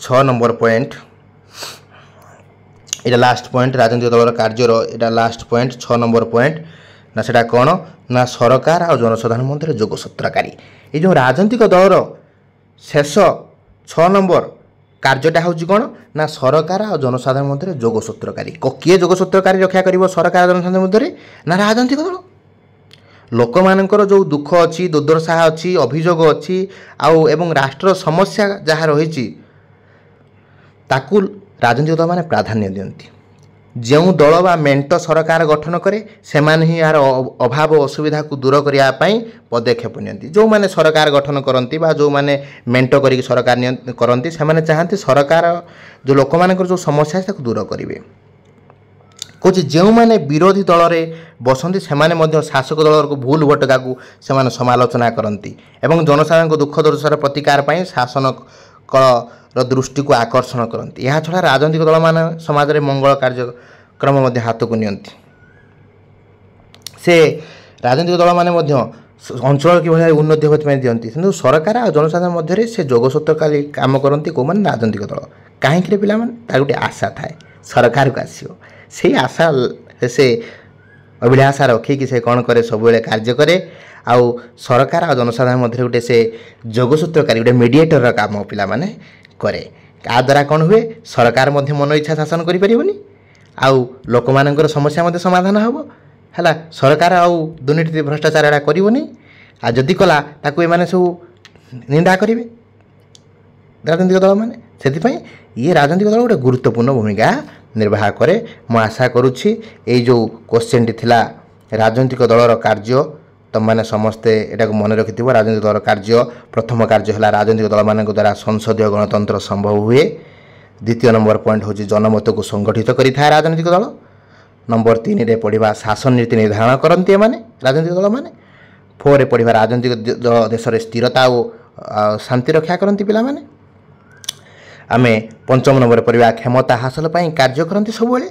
6 ନମ୍ବର ପଏଣ୍ଟ, এটা লাস্ট পয়েন্ট রাজনৈতিক দলর কার্যর, এটা লাস্ট পয়েন্ট 6 নম্বর পয়েন্ট না সেটা কোণ না সরকার আর জনসাধারণ মধ্যে যোগসূত্রকারী। এই যে রাজনৈতিক দলর শেষ 6 নম্বর কার্যটা হচ্ছে কোণ না সরকার আর জনসাধারণ মধ্যে যোগসূত্রকারী। কিয়ে যোগসূত্রকারী রক্ষা করব সরকার আর জনসাধারণ মধ্যে না রাজনৈতিক দল। ଲୋକମାନଙ୍କର ଯେଉଁ ଦୁଃଖ ଅଛି, ଦୁର୍ଦ୍ଦଶା ଅଛି, ଅଭିଯୋଗ ଅଛି ଆଉ ଏବଂ ରାଷ୍ଟ୍ର ସମସ୍ୟା ଯାହା ରହିଛି ତାକୁ ରାଜନୈତିକ ଦଳମାନେ ପ୍ରାଧାନ୍ୟ ଦିଅନ୍ତି। ଯେଉଁ ଦଳ ବା ମେଣ୍ଟ ସରକାର ଗଠନ କରେ ସେମାନେ ହିଁ ଏହାର ଅଭାବ ଅସୁବିଧାକୁ ଦୂର କରିବା ପାଇଁ ପଦକ୍ଷେପ ନିଅନ୍ତି। ଯେଉଁମାନେ ସରକାର ଗଠନ କରନ୍ତି ବା ଯେଉଁମାନେ ମେଣ୍ଟ କରିକି ସରକାର କରନ୍ତି ସେମାନେ ଚାହାନ୍ତି ସରକାର ଯେଉଁ ଲୋକମାନଙ୍କର ଯେଉଁ ସମସ୍ୟା ଅଛି ତାକୁ ଦୂର କରିବେ। କହୁଛି ଯେଉଁମାନେ ବିରୋଧୀ ଦଳରେ ବସନ୍ତି ସେମାନେ ମଧ୍ୟ ଶାସକ ଦଳକୁ ଭୁଲ ଭଟକାକୁ ସେମାନେ ସମାଲୋଚନା କରନ୍ତି ଏବଂ ଜନସାଧାରଣଙ୍କ ଦୁଃଖ ଦୁର୍ଦ୍ଦଶାର ପ୍ରତିକାର ପାଇଁ ଶାସନର ଦୃଷ୍ଟିକୁ ଆକର୍ଷଣ କରନ୍ତି। ଏହାଛଡ଼ା ରାଜନୈତିକ ଦଳମାନେ ସମାଜରେ ମଙ୍ଗଳ କାର୍ଯ୍ୟକ୍ରମ ମଧ୍ୟ ହାତକୁ ନିଅନ୍ତି। ସେ ରାଜନୈତିକ ଦଳମାନେ ମଧ୍ୟ ଅଞ୍ଚଳର କିଭଳି ଉନ୍ନତି ହେବା ପାଇଁ ଦିଅନ୍ତି, କିନ୍ତୁ ସରକାର ଆଉ ଜନସାଧାରଣ ମଧ୍ୟରେ ସେ ଯୋଗସୂତ୍ରକାରୀ କାମ କରନ୍ତି କେଉଁମାନେ ରାଜନୈତିକ ଦଳ। କାହିଁକି ପିଲାମାନେ ତାର ଗୋଟେ ଆଶା ଥାଏ ସରକାରକୁ ଆସିବ, ସେଇ ଆଶା ସେ ଅଭିଳାଷା ରଖିକି ସେ କ'ଣ କରେ ସବୁବେଳେ କାର୍ଯ୍ୟ କରେ। ଆଉ ସରକାର ଆଉ ଜନସାଧାରଣ ମଧ୍ୟରେ ଗୋଟେ ସେ ଯୋଗସୂତ୍ରକାରୀ ଗୋଟେ ମିଡ଼ିଏଟରର କାମ ପିଲାମାନେ କରେ। ତା ଦ୍ୱାରା କ'ଣ ହୁଏ ସରକାର ମଧ୍ୟ ମନ ଇଚ୍ଛା ଶାସନ କରିପାରିବନି ଆଉ ଲୋକମାନଙ୍କର ସମସ୍ୟା ମଧ୍ୟ ସମାଧାନ ହେବ ହେଲା। ସରକାର ଆଉ ଦୁର୍ନୀତି ଭ୍ରଷ୍ଟାଚାର ଏଟା କରିବନି, ଆଉ ଯଦି କଲା ତାକୁ ଏମାନେ ସବୁ ନିନ୍ଦା କରିବେ ରାଜନୈତିକ ଦଳମାନେ। ସେଥିପାଇଁ ଇଏ ରାଜନୈତିକ ଦଳ ଗୋଟେ ଗୁରୁତ୍ୱପୂର୍ଣ୍ଣ ଭୂମିକା ନିର୍ବାହ କରେ। ମୁଁ ଆଶା କରୁଛି ଏଇ ଯେଉଁ କୋଶ୍ଚିନ୍ଟି ଥିଲା ରାଜନୈତିକ ଦଳର କାର୍ଯ୍ୟ ତୁମମାନେ ସମସ୍ତେ ଏଟାକୁ ମନେ ରଖିଥିବ। ରାଜନୈତିକ ଦଳର କାର୍ଯ୍ୟ, ପ୍ରଥମ କାର୍ଯ୍ୟ ହେଲା ରାଜନୈତିକ ଦଳମାନଙ୍କ ଦ୍ୱାରା ସଂସଦୀୟ ଗଣତନ୍ତ୍ର ସମ୍ଭବ ହୁଏ। ଦ୍ୱିତୀୟ ନମ୍ବର ପଏଣ୍ଟ ହେଉଛି ଜନମତକୁ ସଂଗଠିତ କରିଥାଏ ରାଜନୈତିକ ଦଳ। ନମ୍ବର 3ରେ ପଢ଼ିବା ଶାସନ ନୀତି ନିର୍ଦ୍ଧାରଣ କରନ୍ତି ଏମାନେ ରାଜନୈତିକ ଦଳମାନେ। 4ରେ ପଢ଼ିବା ରାଜନୈତିକ ଦଳ ଦେଶରେ ସ୍ଥିରତା ଓ ଶାନ୍ତି ରକ୍ଷା କରନ୍ତି ପିଲାମାନେ। ଆମେ 5ମ ନମ୍ବରରେ ପଢ଼ିବା କ୍ଷମତା ହାସଲ ପାଇଁ କାର୍ଯ୍ୟ କରନ୍ତି ସବୁବେଳେ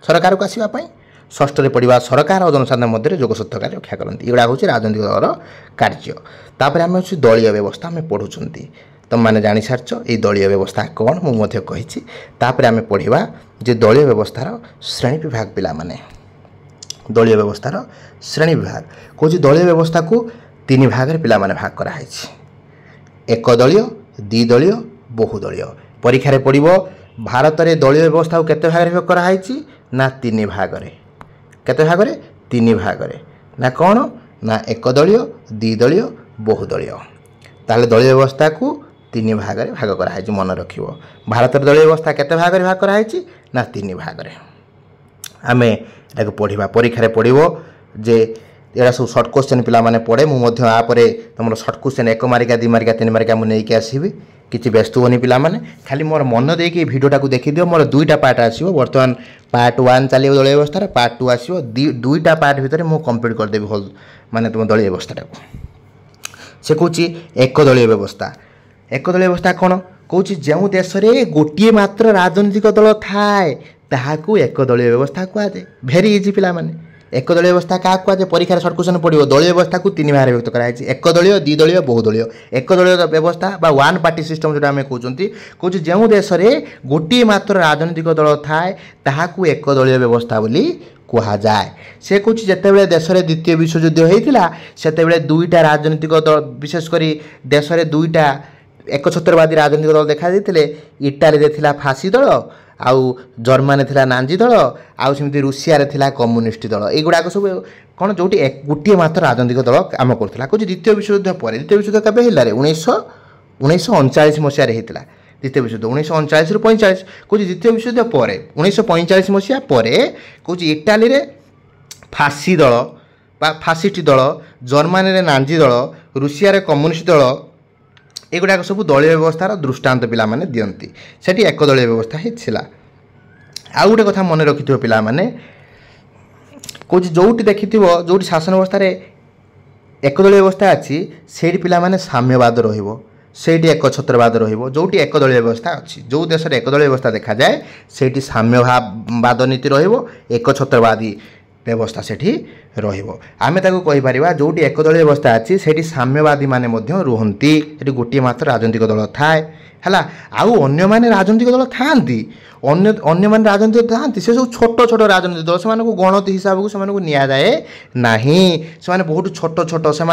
ସରକାରକୁ ଆସିବା ପାଇଁ। 6ରେ ପଢ଼ିବା ସରକାର ଓ ଜନସାଧାରଣ ମଧ୍ୟରେ ଯୋଗସୂତ୍ରକାରୀ ରକ୍ଷା କରନ୍ତି। ଏଗୁଡ଼ା ହେଉଛି ରାଜନୈତିକ ଦଳର କାର୍ଯ୍ୟ। ତାପରେ ଆମେ ହେଉଛି ଦଳୀୟ ବ୍ୟବସ୍ଥା ଆମେ ପଢ଼ୁଛନ୍ତି। ତୁମମାନେ ଜାଣିସାରିଛ ଏଇ ଦଳୀୟ ବ୍ୟବସ୍ଥା କ'ଣ, ମୁଁ ମଧ୍ୟ କହିଛି। ତାପରେ ଆମେ ପଢ଼ିବା ଯେ ଦଳୀୟ ବ୍ୟବସ୍ଥାର ଶ୍ରେଣୀ ବିଭାଗ ପିଲାମାନେ। ଦଳୀୟ ବ୍ୟବସ୍ଥାର ଶ୍ରେଣୀ ବିଭାଗ କହୁଛି ଦଳୀୟ ବ୍ୟବସ୍ଥାକୁ 3 ଭାଗରେ ପିଲାମାନେ ଭାଗ କରାହେଇଛି। ଏକଦଳୀୟ, ଦ୍ୱିଦଳୀୟ, ବହୁଦଳୀୟ। ପରୀକ୍ଷାରେ ପଡ଼ିବ ଭାରତରେ ଦଳୀୟ ବ୍ୟବସ୍ଥାକୁ କେତେ ଭାଗରେ ଭାଗ କରାହେଇଛି ନା 3 ଭାଗରେ। କେତେ ଭାଗରେ? 3 ଭାଗରେ। ନା କ'ଣ ନା ଏକଦଳୀୟ, ଦ୍ୱିଦଳୀୟ, ବହୁଦଳୀୟ। ତାହେଲେ ଦଳୀୟ ବ୍ୟବସ୍ଥାକୁ 3 ଭାଗରେ ଭାଗ କରାହେଇଛି, ମନେ ରଖିବ। ଭାରତର ଦଳୀୟ ବ୍ୟବସ୍ଥା କେତେ ଭାଗରେ ଭାଗ କରାହେଇଛି ନା 3 ଭାଗରେ। ଆମେ ଏଟାକୁ ପଢ଼ିବା ପରୀକ୍ଷାରେ ପଡ଼ିବ ଯେ ଏଗୁଡ଼ା ସବୁ ସର୍ଟ କୋଶ୍ଚିନ୍ ପିଲାମାନେ ପଢ଼େ। ମୁଁ ମଧ୍ୟ ଆପରେ ତୁମର ସର୍ଟ କୋଶ୍ଚିନ୍ 1 ମାର୍କିଆ 2 ମାର୍କିଆ 3 ମାର୍କିଆ ମୁଁ ନେଇକି ଆସିବି। କିଛି ବ୍ୟସ୍ତ ହୁଅନି ପିଲାମାନେ, ଖାଲି ମୋର ମନ ଦେଇକି এই ଭିଡ଼ିଓଟାକୁ ଦେଖିଦିଅ। ମୋର 2ଟା ପାର୍ଟ ଆସିବ। ବର୍ତ୍ତମାନ ପାର୍ଟ 1 ଚାଲିବ ଦଳୀୟ ବ୍ୟବସ୍ଥାର, ପାର୍ଟ 2 ଆସିବ। 2ଟା ପାର୍ଟ ଭିତରେ ମୁଁ କମ୍ପ୍ଲିଟ୍ କରିଦେବି ହୋଲ୍ ମାନେ ତୁମ ଦଳୀୟ ବ୍ୟବସ୍ଥାଟାକୁ। ସେ କହୁଛି ଏକଦଳୀୟ ବ୍ୟବସ୍ଥା। ଏକଦଳୀୟ ବ୍ୟବସ୍ଥା କ'ଣ କହୁଛି ଯେଉଁ ଦେଶରେ ଗୋଟିଏ ମାତ୍ର ରାଜନୈତିକ ଦଳ ଥାଏ ତାହାକୁ ଏକଦଳୀୟ ବ୍ୟବସ୍ଥା କୁହାଯାଏ। ଭେରି ଇଜି ପିଲାମାନେ। ଏକଦଳୀୟ ବ୍ୟବସ୍ଥା କାହାକୁ କୁହାଯାଏ? ପରୀକ୍ଷାରେ ସର୍ଟ କୋଶ୍ଚିନ୍ ପଡ଼ିବ। ଦଳୀୟ ବ୍ୟବସ୍ଥାକୁ 3 ଭାଗରେ ବିଭକ୍ତ କରାଯାଇଛି। ଏକଦଳୀୟ, ଦ୍ୱିଦଳୀୟ, ବହୁଦଳୀୟ। ଏକଦଳୀୟ ବ୍ୟବସ୍ଥା ବା ୱାନ୍ ପାର୍ଟି ସିଷ୍ଟମ୍ ଯେଉଁଟା ଆମେ କହୁଛନ୍ତି, କହୁଛି ଯେଉଁ ଦେଶରେ ଗୋଟିଏ ମାତ୍ର ରାଜନୈତିକ ଦଳ ଥାଏ ତାହାକୁ ଏକଦଳୀୟ ବ୍ୟବସ୍ଥା ବୋଲି କୁହାଯାଏ। ସେ କହୁଛି ଯେତେବେଳେ ଦେଶରେ ଦ୍ୱିତୀୟ ବିଶ୍ୱଯୁଦ୍ଧ ହୋଇଥିଲା ସେତେବେଳେ 2ଟା ରାଜନୈତିକ ଦଳ, ବିଶେଷ କରି ଦେଶରେ 2ଟା ଏକଛତ୍ରବାଦୀ ରାଜନୈତିକ ଦଳ ଦେଖାଯାଇଥିଲେ। ଇଟାଲୀରେ ଥିଲା ଫାସି ଦଳ आउ जर्मनी थिला नांजी दल आउ सेमती रूसिया रे थिला कम्युनिस्ट दल एगुड़ाक सब कौन जो गोटे मात्र राजनीतिक दल काम करूला कौन द्वितीय विश्वयुद्ध पर द्वितीय विश्वयुद्ध केबे हिला रे 1939 मसीह होता द्वितीय विश्वयुद्ध 1939 रु 45 कौन द्वितीय विश्वयुद्ध पर 1945 मसीहा पर कौन इटाली रे फासी दल फासिस्ट दल जर्मनी रे नांजी दल रूसिया रे कम्युनिस्ट दल एगुड़ाक सब दलीय व्यवस्थार दृष्टांत पिला माने दियंती सेठी एक दलीय व्यवस्था हिला। आउ गोटे कथा मन रखिथिबो पिला माने कौच जोटी देखिथिबो जोटी शासन व्यवस्था रे एक दलीय व्यवस्था अछि सेठी पिला माने साम्यवाद रहिबो सेठी एकछत्रवाद रहिबो जोटी एक दलीय व्यवस्था अछि जो देश रे एक दलीय व्यवस्था देखा जाए सेठी साम्यवाद नीति रहिबो एकछत्रवादी व्यवस्था सेठी रहिबो आमे ताको कहि परिबा जोटी एक दलीय व्यवस्था अछि सेठी साम्यवादी माने मध्य रुहंती सेठी गोटी मात्र राजनीतिक दल थाए हला आउ अन्य माने राजनीतिक दल थांती अन्य माने राजनीतिक थांती से सब छोट छोट राजनीतिक दल से गणति हिसाब को से निया जाए नाही से बहुत छोट छोट से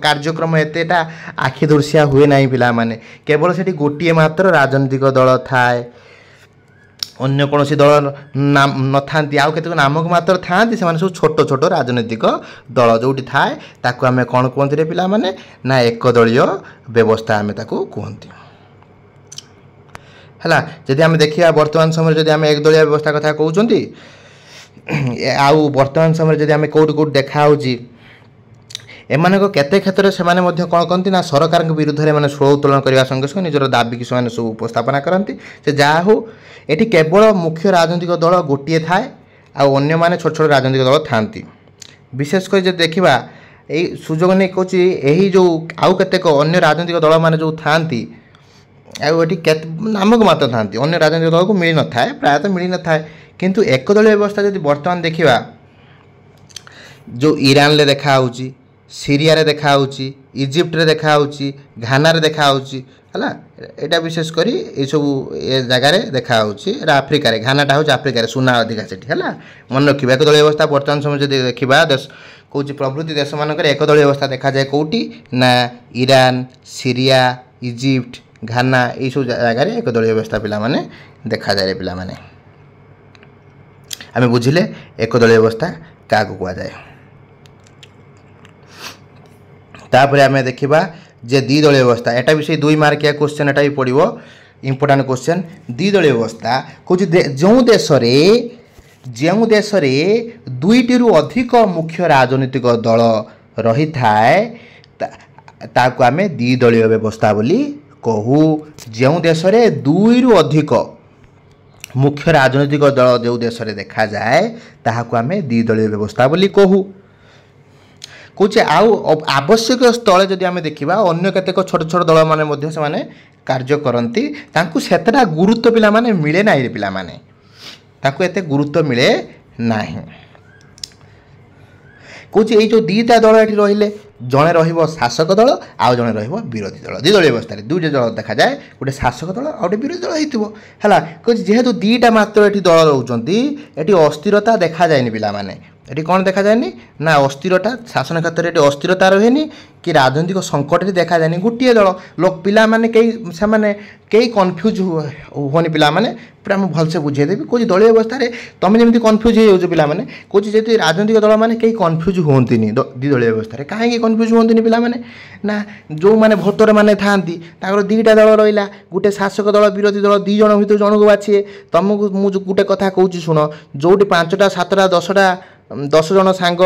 कार्यक्रम एतेटा आखि दृश्या हुए नाही पिला माने केवल सेठी गोटी मात्र राजनीतिक दल थाए अन्य कौन दल नाम न था आउ केतक नामक मात्र था सब छोट छोट राजनीतिक दल जोटी थाए ताकू आमे कौन कहते रे पिला माने ना एक दलीय व्यवस्था आमे ताकू कहते है जदि आम देखा वर्तमान समय जदि आम एक दलीय व्यवस्था कथा कहते आउ वर्तमान समय जदि आम कौट कौट देखा एमानक केते क्षेत्र से माने मध्य कौन कहती ना सरकार विरुद्ध में स्वर उत्तोलन करने संगे संगे निजर दाबी कि सब उपस्थापना करती से जहाँ हो ये केवल मुख्य राजनीतिक दल गोटे थाए आउ अन्य माने छोट छोट राजनीतिक दल थांती विशेषकर जब देखा यही सुजोग नहीं कहूँ यही जो आउ केतेक अन्य राजनीतिक दल माने जो थांती आउे नामक मात्र थांती अन्य राजनीतिक दल को मिल न थाए प्रायतः मिल न थाए किंतु एक दलीय व्यवस्था जब वर्तमान देखा जो ईरान ले देखा होची सीरिया रे देखा होची इजिप्ट रे देखा होची घाना रे देखा होची हला एटा विशेष करी ए सब ए जगह रे देखा होची एटा अफ्रीका रे घानाटा होची अफ्रीका रे सुना अधिका सेठी हला मन रखिबा एक दलीय व्यवस्था वर्तमान समय जदि देखिबा देश कहूँ प्रभृति देश मानकर एक दलीय व्यवस्था देखा जाए कौटी ना ईरान सीरिया इजिप्ट घाना ये सब जगह रे एक दलीय व्यवस्था पिला माने देखा जाए पिला माने आमे बुझिले एक दलीय व्यवस्था का को कुआ जाए तापर आम देखा जे द्विदलीय व्यवस्था एटा भी से 2 मार्किया क्वेश्चन एटा भी पड़ो इंपोर्टाट क्वेश्चन द्विदलीय व्यवस्था कौच जो देश दुईटी अधिक मुख्य राजनीतिक दल रही थाए ताकू आम द्विदलीय व्यवस्था बोली कहू जो देश 2 अधिक मुख्य राजनीतिक दल जो देश देखा जाए ताहाकू आम द्विदलीय व्यवस्था बोली कहू कौच आउ आवश्यक स्थले जदि आम देखा अन्य केतेक छोट छोट दल माने से कार्य करती सेतटा गुरुत्व पिला माने मिले ना पिला माने ताकू एते गुरुत्व मिले नाही कौच ये जो दीटा दल ये रही जड़े रशासक दल आउ जड़े विरोधी दल द्विदलीय व्यवस्था दुईटा दल देखा जाए गोटे शासक दल आउ विरोधी दल होगा कौच जेहेतु दीटा मात्र ये दल रोचे ये अस्थिरता देखा जाए पिला माने ये कौन देखा जाए ना अस्थिरता शासन क्षेत्र में अस्थिरता रहे कि राजनीतिक संकट देखा जाए गोटे दल लोक पिला माने कई कन्फ्यूज होनी पिला माने पूरा मुझे भलसे बुझेदेवी कौच दलीय व्यवस्था तुम जमी कन्फ्यूज हो पिला माने कौच जी राजनीतिक दल मैंने कई कन्फ्यूज होती द्विदलीय व्यवस्था कहीं कन्फ्यूज होती पिला माने ना जो मैंने भोटर मैंने था दीटा दल रहा गोटे शासक दल विरोधी दल 2 जन भर जन को बाछे तुमको मुझे गोटे कथा कहूँ शुण जो 5टा 7टा 10टा 10 जन सांग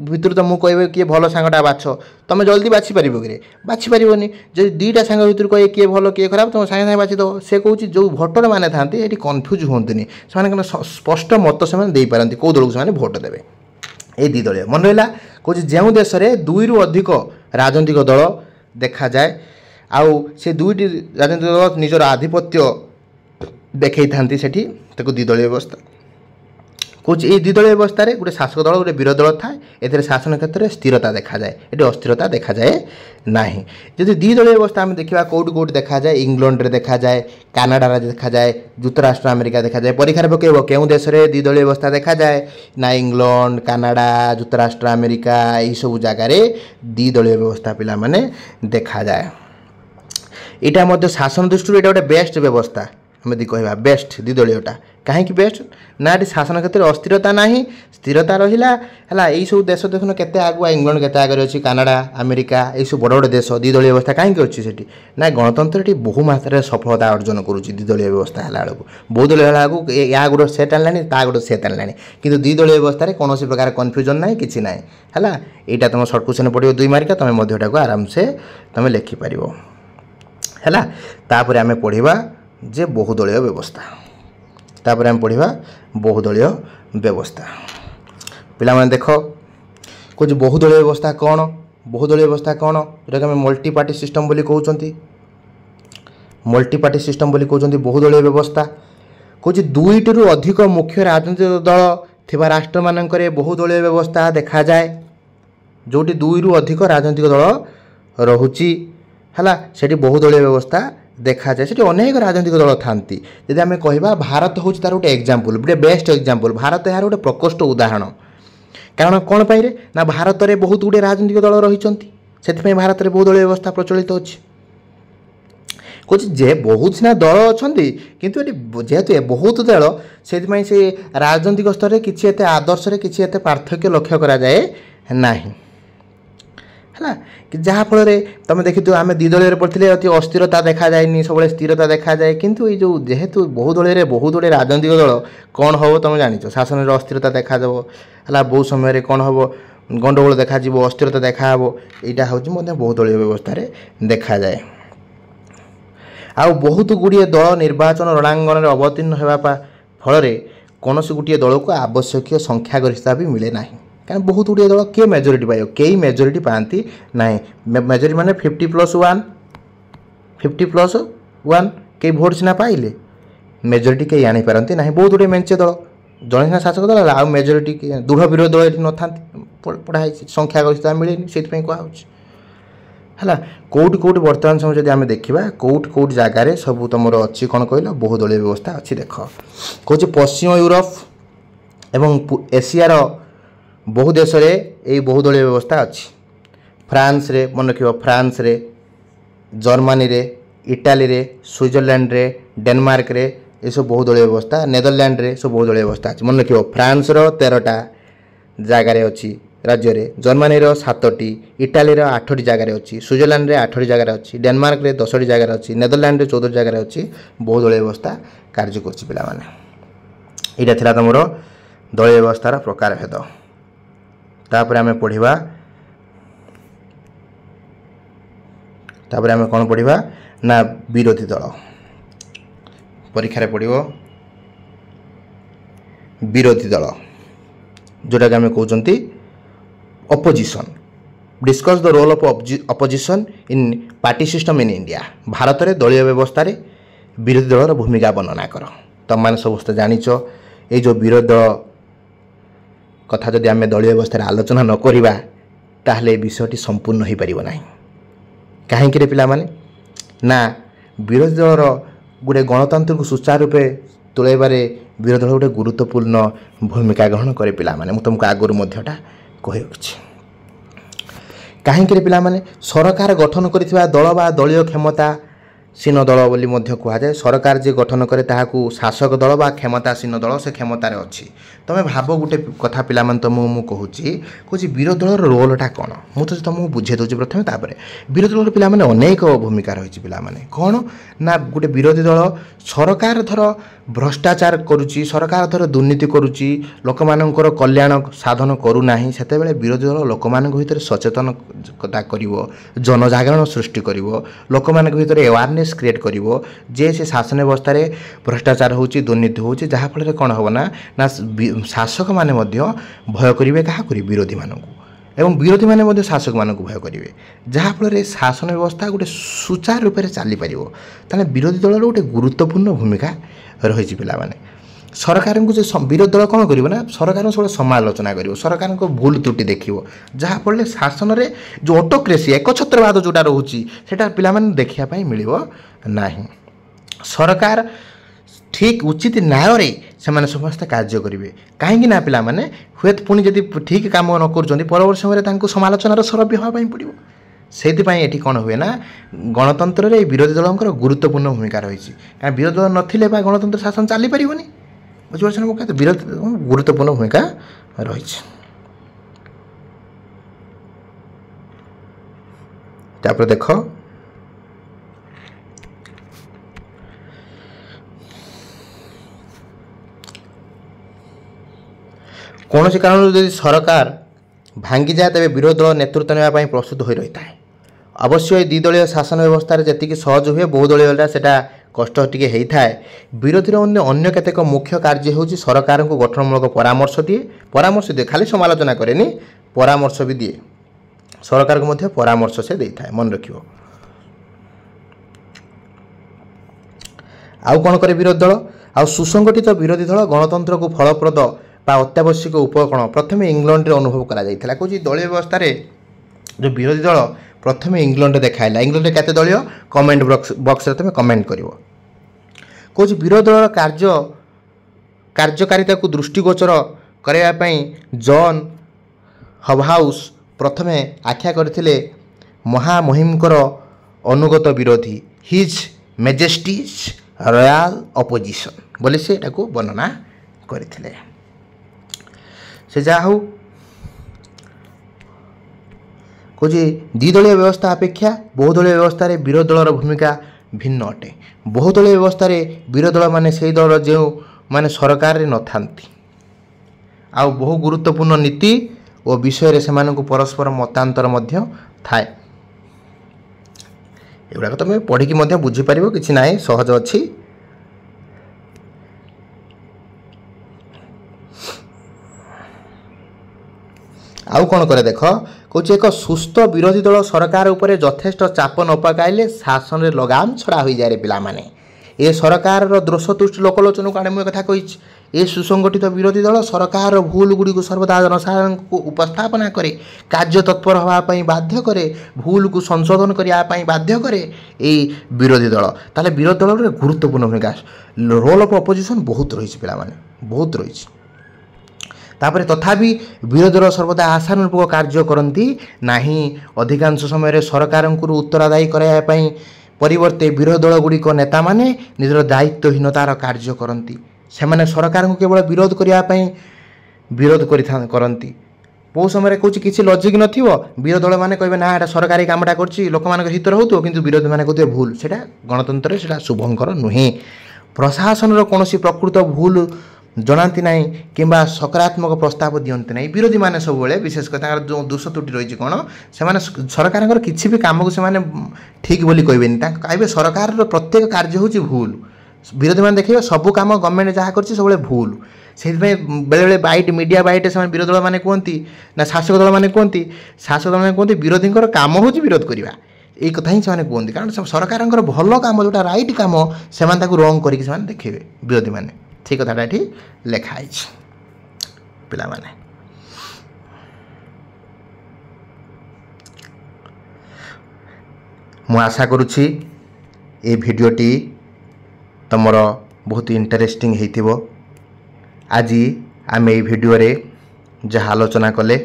भितर तो मुझे कहे किए भल सांगटा बाछ तुम जल्दी बाछि पार कि बाछि पारनी जो 2टा सांग भितर कहे किए भल किए खराब तुम सागे सागे बाछिदेव से कहूँ जो भोटर मैंने था ये कन्फ्यूज होती से स्पष्ट मत से पारती कौ दल को भोट देवे ये द्विदलीय मन रहा कौच जो देश 2 अधिक राजनीतिक दल देखा जाए आउ से 2टी राजनीतिक दल निजर आधिपत्य देखई था द्विदलीय व्यवस्था कौच ये द्विदलीय व्यवस्था गोटे शासक दल गोटे विरोधी दल था ए शासन क्षेत्र में स्थिरता देखा जाए ये अस्थिरता देखा जाए ना जब द्विदलीय व्यवस्था आम देखा कौट कौट देखा जाए इंग्लैंड रे देखा जाए कनाडा देखा जाए युक्तराष्ट्र अमेरिका देखा जाए परीक्षा पकेब क्यों देश में द्विदलीय व्यवस्था देखा जाए ना इंग्लैंड कनाडा युक्तराष्ट्र अमेरिका यही सब जगार द्विदलीय व्यवस्था पिला माने देखा जाए यहाँ शासन दृष्टि गोटे बेस्ट व्यवस्था एमती कह बेस्ट द्विदलीयटा कहीं बेस्ट ना ये शासन क्षेत्र में अस्थिरता ना स्थिरता रहा है। यही सब देश देखुन केते आगुआ इंग्लैंड केते आगे अच्छी कानाडा अमेरिका यही सब बड़ बड़ देश द्विदलीय व्यवस्था कहीं अच्छी से ना गणतंत्र बहु मात्रा सफलता अर्जन करुच्ची द्विदलीय व्यवस्था है बेलू बहुदलीय या गोटे सेट आनी ता गोटे सेट आनी कि द्विदलीय व्यवस्था कौन प्रकार कन्फ्यूजन ना कि ना है यहाँ तुम सर्ट क्वेश्चन पड़ो 2 मार्क तुम मध्यटा आराम से तुम लिखिपर है। तापर आम पढ़ा जे बहुदलीय व्यवस्था तापर आम पढ़ा बहुदलीय व्यवस्था पिला माने देख कुछ बहुदलीय व्यवस्था कौन बहुदलीय व्यवस्था कौन जोटा कि मल्टी पार्टी सिस्टम बोली कहते मल्टी पार्टी सिस्टम बोली कहते बहुदलीय व्यवस्था कुछ 2टी रु अधिक मुख्य राजनीतिक दल थिबा राष्ट्र मानकरे बहुदलीय व्यवस्था देखा जाए जोटी 2 रु अधिक राजनीतिक दल रहुची है सेठी बहुदलीय व्यवस्था देखा जाए सेठी अनेक राजनीतिक दल थांती यदि आम कह भारत हूँ तार गोटे एग्जाम्पल गोटे बेस्ट एग्जाम्पल भारत यार गोटे प्रकोष्ठ उदाहरण कारण कौन पाई ना भारत में बहुत गुड़े राजनीतिक दल रही भारत में बहुदलीय व्यवस्था प्रचलित अच्छी कुछ जे बहुत सीना दल अच्छा किंतु जेहेतु बहुत दल से राजनीतिक स्तर में किसी एते आदर्श किसी एते पार्थक्य लक्ष्य करा जाए नहीं है कि जहाँफल तुम देखी आम द्विदलीय पढ़ते अति अस्थिरता देखा जाए सब स्थिरता देखा जाए किंतु ये जो जेहेतु बहुदलीय बहुत गुड़े राजनीतिक दल कौन हम तुम जान शासन में अस्थिरता देखा है बहुत समय कौन हम गंडगोल देखा अस्थिरता देखा यहाँ हूँ बहुदलीय व्यवस्था देखा जाए आउ बहुत गुड़िए दल निर्वाचन रणांगन में अवतीर्ण होगा फल कौन से गोटे दल को आवश्यक संख्यागरिष्ठता भी मिले ना कारण बहुत गुड़िए दल किए मेजोरिटी पाइब कई मेजोरिटी पाती ना मेजोरिटी माने 50+1 50+1 कई भोट सीना पाइले मेजोरिटी कई आनीपारती ना बहुत गुड़े मेंचे दल जड़े सीना शासक दल आ मेजोरिटी दृढ़ विरोध दल ये न था पढ़ाई संख्यागरिष्ठता मिले से कहूँ है कौट कौट बर्तमान समय जब आम देखा कौट कौट जगार सब तुम अच्छी कौन कहल बहुदलीय व्यवस्था अच्छी देख कौच पश्चिम यूरोप एवं एशियार बहु देश रे यही बहुदलीय व्यवस्था अच्छी फ्रांस रे मन रख फ्रांस रे जर्मनी रे इटाली रे स्विट्जरलैंड रे डेनमार्क रे ये सब बहुदलीय व्यवस्था नेदरलैंड रे सब बहुदलीय व्यवस्था अच्छी मन रख फ्रांस रो 13टा जगार अच्छी राज्य रे जर्मनी रो 7टी इटाली रो 8टी जगार अच्छी स्विट्जरलैंड रे 8टी जगार अच्छी डेनमार्क रे 10टी जगार अच्छी नेदरलैंड रे 14 जगार अच्छी बहुदलीय व्यवस्था कार्य कर पाने यहाँ थिला तुम दलीय व्यवस्थार प्रकार भेद तापर आम पढ़ा कौन पढ़ा ना विरोधी दल परीक्षा पढ़ो विरोधी दल जोटा कि आम कहते opposition discuss the role of opposition in party system in India Bharat में दलीय व्यवस्था विरोधी दलर भूमिका वर्णना कर तुम मैंने समस्त जानिच ये जो विरोधी दल कथा जदि आम दलीय व्यवस्था आलोचना न करिबा ताहले विषयटी संपूर्ण हो पार ना कहीं पिला माने ना विरोधी दलर गोटे गणतंत्र को सुचारू रूपे तुलैबारे विरोधी दल गोटे गुरुत्वपूर्ण भूमिका ग्रहण करे पिला माने मु तुमको आगुरी मध्यटा कहि अछि कहीं पिला माने सरकार गठन करिथिबा दल बा दलीय क्षमता सीन दल बोली मध्य कहुए सरकार जे गठन करे ताहाकू शासक दल बा क्षमतासीन दल से क्षमतार अच्छी तुम भाव गोटे कथा पिला तुमको कहूँ विरोधी दलर रोलटा कौन मुझे तुमको बुझे दूसरी प्रथम तापर विरोधी दल पिला अनेक भूमिका रही पाने कौन ना गोटे विरोधी दल सरकार धर भ्रष्टाचार करुच्ची सरकार धर दुर्नीति करुच्ची लोक मानकर कल्याण साधन करूना से विरोधी दल लोक भितर सचेतनता कर जनजागरण सृष्टि कर लोक भितर अवेयरनेस क्रिएट करिवो जे से शासन व्यवस्था रे भ्रष्टाचार होची दुर्नीति होची जहाँ फल कौन हम ना शासक माने मध्य भय करेंगे क्या करेंगे विरोधी मानू एवं विरोधी माने शासक मानू भय करेंगे जहाँ फल शासन व्यवस्था गोटे सुचारू रूप से चली पार विरोधी दल गोटे गुरुत्वपूर्ण भूमिका रही पाने सरकार को जो विरोधी दल कौन कर सरकार सब समालोचना कर सरकार को भूल त्रुटि देखो जहाँफल शासन में जो ऑटोक्रेसी एकछत्रवाद जोटा रोचे पे देखापी मिल ना सरकार ठीक उचित न्याय से समस्त कार्य करेंगे कहीं ना पिला माने हुए पुणी जदि ठीक काम न कर परवर्त समय समालोचनार सरब हाँपाई पड़ो ସେଇଥିପାଇଁ ଏଠି କ'ଣ ହୁଏ ନା ଗଣତନ୍ତ୍ରରେ ଏଇ ବିରୋଧୀ ଦଳଙ୍କର ଗୁରୁତ୍ୱପୂର୍ଣ୍ଣ ଭୂମିକା ରହିଛି। କାରଣ ବିରୋଧୀ ଦଳ ନଥିଲେ ବା ଗଣତନ୍ତ୍ର ଶାସନ ଚାଲିପାରିବନି। ବୁଝିପାରୁଛନ୍ତି ମୋ କଥା? ବିରୋଧୀ ଗୁରୁତ୍ୱପୂର୍ଣ୍ଣ ଭୂମିକା ରହିଛି। ତାପରେ ଦେଖ କୌଣସି କାରଣରୁ ଯଦି ସରକାର ଭାଙ୍ଗିଯାଏ ତେବେ ବିରୋଧୀ ଦଳ ନେତୃତ୍ୱ ନେବା ପାଇଁ ପ୍ରସ୍ତୁତ ହୋଇ ରହିଥାଏ। ଅବଶ୍ୟ ଏ ଦ୍ୱିଦଳୀୟ ଶାସନ ବ୍ୟବସ୍ଥାରେ ଯେତିକି ସହଜ ହୁଏ ବହୁଦଳୀୟଟା ସେଇଟା କଷ୍ଟ ଟିକେ ହେଇଥାଏ। ବିରୋଧୀର ଅନ୍ୟ କେତେକ ମୁଖ୍ୟ କାର୍ଯ୍ୟ ହେଉଛି ସରକାରଙ୍କୁ ଗଠନମୂଳକ ପରାମର୍ଶ ଦିଏ ଖାଲି ସମାଲୋଚନା କରେନି, ପରାମର୍ଶ ବି ଦିଏ। ସରକାରକୁ ମଧ୍ୟ ପରାମର୍ଶ ସେ ଦେଇଥାଏ, ମନେ ରଖିବ। ଆଉ କ'ଣ କରେ ବିରୋଧୀ ଦଳ? ଆଉ ସୁସଙ୍ଗଠିତ ବିରୋଧୀ ଦଳ ଗଣତନ୍ତ୍ରକୁ ଫଳପ୍ରଦ ବା ଅତ୍ୟାବଶ୍ୟକ ଉପକରଣ ପ୍ରଥମେ ଇଂଲଣ୍ଡରେ ଅନୁଭବ କରାଯାଇଥିଲା। କହୁଛି ଦଳୀୟ ବ୍ୟବସ୍ଥାରେ ଯେଉଁ ବିରୋଧୀ ଦଳ ପ୍ରଥମେ ଇଂଲଣ୍ଡରେ ଦେଖାଇଲା। ଇଂଲଣ୍ଡରେ କେତେ ଦଳୀୟ? କମେଣ୍ଟ ବକ୍ସରେ ତୁମେ କମେଣ୍ଟ କରିବ। କହୁଛି ବିରୋଧୀ ଦଳର କାର୍ଯ୍ୟକାରିତାକୁ ଦୃଷ୍ଟିଗୋଚର କରିବା ପାଇଁ ଜନ୍ ହବହାଉସ୍ ପ୍ରଥମେ ଆଖ୍ୟା କରିଥିଲେ ମହାମହିମଙ୍କର ଅନୁଗତ ବିରୋଧୀ, ହିଜ୍ ମେଜେଷ୍ଟିଜ୍ ରୟାଲ ଅପୋଜିସନ୍ ବୋଲି ସେ ଏଟାକୁ ବର୍ଣ୍ଣନା କରିଥିଲେ। ସେ ଯାହା ହଉ କହୁଛି ଦ୍ୱିଦଳୀୟ ବ୍ୟବସ୍ଥା ଅପେକ୍ଷା ବହୁଦଳୀୟ ବ୍ୟବସ୍ଥାରେ ବିରୋଧୀ ଦଳର ଭୂମିକା ଭିନ୍ନ ଅଟେ। ବହୁଦଳୀୟ ବ୍ୟବସ୍ଥାରେ ବିରୋଧୀ ଦଳମାନେ ସେହି ଦଳର ଯେଉଁମାନେ ସରକାରରେ ନଥାନ୍ତି ଆଉ ବହୁ ଗୁରୁତ୍ୱପୂର୍ଣ୍ଣ ନୀତି ଓ ବିଷୟରେ ସେମାନଙ୍କୁ ପରସ୍ପର ମତାନ୍ତର ମଧ୍ୟ ଥାଏ। ଏଗୁଡ଼ାକ ତୁମେ ପଢ଼ିକି ମଧ୍ୟ ବୁଝିପାରିବ, କିଛି ନାହିଁ, ସହଜ ଅଛି। ଆଉ କ'ଣ କରେ ଦେଖ, କହୁଛି ଏକ ସୁସ୍ଥ ବିରୋଧୀ ଦଳ ସରକାର ଉପରେ ଯଥେଷ୍ଟ ଚାପ ନ ପକାଇଲେ ଶାସନରେ ଲଗାମ ଛଡ଼ା ହୋଇଯାଏ ପିଲାମାନେ। ଏ ସରକାରର ଦୋଷ ତୁଷ୍ଟି ଲୋକଲୋଚନକୁ ଆଣେ। ମୁଁ କଥା କହିଛି, ଏ ସୁସଙ୍ଗଠିତ ବିରୋଧୀ ଦଳ ସରକାରର ଭୁଲ ଗୁଡ଼ିକୁ ସର୍ବଦା ଜନସାଧାରଣଙ୍କୁ ଉପସ୍ଥାପନା କରେ, କାର୍ଯ୍ୟ ତତ୍ପର ହେବା ପାଇଁ ବାଧ୍ୟ କରେ, ଭୁଲକୁ ସଂଶୋଧନ କରିବା ପାଇଁ ବାଧ୍ୟ କରେ ଏଇ ବିରୋଧୀ ଦଳ। ତାହେଲେ ବିରୋଧୀ ଦଳର ଗୁରୁତ୍ୱପୂର୍ଣ୍ଣ ଭୂମିକା, ରୋଲ୍ ଅଫ୍ ଅପୋଜିସନ୍ ବହୁତ ରହିଛି ପିଲାମାନେ, ବହୁତ ରହିଛି। ତାପରେ ତଥାପି ବିରୋଧୀ ଦଳ ସର୍ବଦା ଆଶାନୁରୂପ କାର୍ଯ୍ୟ କରନ୍ତି ନାହିଁ। ଅଧିକାଂଶ ସମୟରେ ସରକାରଙ୍କୁ ଉତ୍ତରଦାୟୀ କରାଇବା ପାଇଁ ପରିବର୍ତ୍ତେ ବିରୋଧୀ ଦଳଗୁଡ଼ିକ ନେତାମାନେ ନିଜର ଦାୟିତ୍ୱହୀନତାର କାର୍ଯ୍ୟ କରନ୍ତି। ସେମାନେ ସରକାରଙ୍କୁ କେବଳ ବିରୋଧ କରିବା ପାଇଁ କରନ୍ତି। ବହୁ ସମୟରେ କହୁଛି କିଛି ଲଜିକ୍ ନଥିବ, ବିରୋଧୀ ଦଳମାନେ କହିବେ ନା ଏଇଟା ସରକାରୀ କାମଟା କରୁଛି, ଲୋକମାନଙ୍କ ହିତରେ ହେଉଥିବ, କିନ୍ତୁ ବିରୋଧୀମାନେ କହୁଥିବେ ଭୁଲ। ସେଇଟା ଗଣତନ୍ତ୍ରରେ ସେଇଟା ଶୁଭଙ୍କର ନୁହେଁ। ପ୍ରଶାସନର କୌଣସି ପ୍ରକୃତ ଭୁଲ ଜଣାନ୍ତି ନାହିଁ କିମ୍ବା ସକାରାତ୍ମକ ପ୍ରସ୍ତାବ ଦିଅନ୍ତି ନାହିଁ। ବିରୋଧୀମାନେ ସବୁବେଳେ ବିଶେଷ କରି ତାଙ୍କର ଯେଉଁ ଦୋଷ ତ୍ରୁଟି ରହିଛି କ'ଣ, ସେମାନେ ସରକାରଙ୍କର କିଛି ବି କାମକୁ ସେମାନେ ଠିକ୍ ବୋଲି କହିବେନି, ତାଙ୍କ କହିବେ ସରକାରର ପ୍ରତ୍ୟେକ କାର୍ଯ୍ୟ ହେଉଛି ଭୁଲ। ବିରୋଧୀମାନେ ଦେଖିବେ ସବୁ କାମ ଗଭର୍ଣ୍ଣମେଣ୍ଟ ଯାହା କରିଛି ସବୁବେଳେ ଭୁଲ। ସେଥିପାଇଁ ବେଳେବେଳେ ମିଡ଼ିଆ ବାଇଟ୍ରେ ସେମାନେ ବିରୋଧୀ ଦଳମାନେ କୁହନ୍ତି ନା ଶାସକ ଦଳମାନେ କୁହନ୍ତି ବିରୋଧୀଙ୍କର କାମ ହେଉଛି ବିରୋଧ କରିବା। ଏଇ କଥା ହିଁ ସେମାନେ କୁହନ୍ତି, କାରଣ ସରକାରଙ୍କର ଭଲ କାମ ଯେଉଁଟା ରାଇଟ୍ କାମ ସେମାନେ ତାକୁ ରଙ୍ଗ କରିକି ସେମାନେ ଦେଖେଇବେ ବିରୋଧୀମାନେ। ଠିକ୍ କଥାଟା ଏଠି ଲେଖା ହେଇଛି ପିଲାମାନେ। ମୁଁ ଆଶା କରୁଛି ଏ ଭିଡ଼ିଓଟି ତୁମର ବହୁତ ଇଣ୍ଟରେଷ୍ଟିଂ ହେଇଥିବ। ଆଜି ଆମେ ଏଇ ଭିଡ଼ିଓରେ ଯାହା ଆଲୋଚନା କଲେ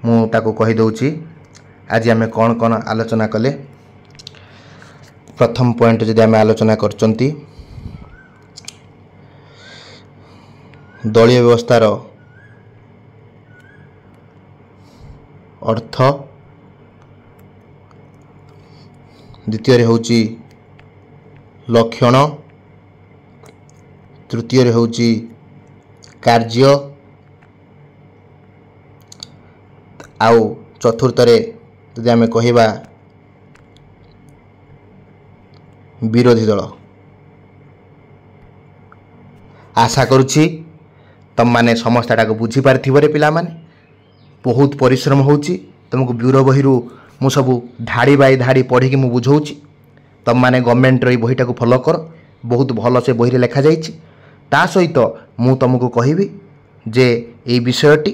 ମୁଁ ତାକୁ କହିଦେଉଛି। ଆଜି ଆମେ କ'ଣ କ'ଣ ଆଲୋଚନା କଲେ, ପ୍ରଥମ ପଏଣ୍ଟ ଯଦି ଆମେ ଆଲୋଚନା କରୁଛନ୍ତି ଦଳୀୟ ବ୍ୟବସ୍ଥାର ଅର୍ଥ, ଦ୍ୱିତୀୟରେ ହେଉଛି ଲକ୍ଷଣ, ତୃତୀୟରେ ହେଉଛି କାର୍ଯ୍ୟ, ଆଉ ଚତୁର୍ଥରେ ଯଦି ଆମେ କହିବା ବିରୋଧୀ ଦଳ। ଆଶା କରୁଛି ତୁମମାନେ ସମସ୍ତେ ଏଟାକୁ ବୁଝିପାରିଥିବରେ ପିଲାମାନେ। ବହୁତ ପରିଶ୍ରମ ହେଉଛି, ତୁମକୁ ବ୍ୟୁରୋ ବହିରୁ ମୁଁ ସବୁ ଧାଡ଼ି ବାଇ ଧାଡ଼ି ପଢ଼ିକି ମୁଁ ବୁଝାଉଛି। ତୁମମାନେ ଗଭର୍ଣ୍ଣମେଣ୍ଟର ଏଇ ବହିଟାକୁ ଫଲୋ କର, ବହୁତ ଭଲ ସେ ବହିରେ ଲେଖାଯାଇଛି। ତା ସହିତ ମୁଁ ତୁମକୁ କହିବି ଯେ ଏଇ ବିଷୟଟି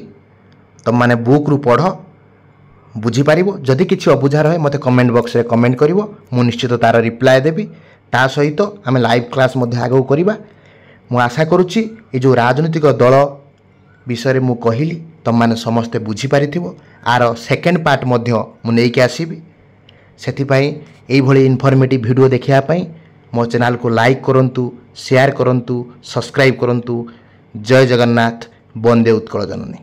ତୁମମାନେ ବୁକ୍ରୁ ପଢ଼, ବୁଝିପାରିବ। ଯଦି କିଛି ଅବୁଝା ରହେ ମୋତେ କମେଣ୍ଟ ବକ୍ସରେ କମେଣ୍ଟ କରିବ, ମୁଁ ନିଶ୍ଚିତ ତା'ର ରିପ୍ଲାଏ ଦେବି। ତା ସହିତ ଆମେ ଲାଇଭ୍ କ୍ଲାସ୍ ମଧ୍ୟ ଆଗକୁ କରିବା। ମୁଁ ଆଶା କରୁଛି ଏ ଯେଉଁ ରାଜନୈତିକ ଦଳ ବିଷୟରେ ମୁଁ କହିଲି तुमने समस्ते बुझीपारिथिब आर सेकेंड पार्ट मुझे आसबि से भली इनफॉर्मेटिव वीडियो देखापी मो चैनल को लाइक करंतु शेयर करंतु सब्सक्राइब करंतु। जय जगन्नाथ। वंदे उत्कल जननी।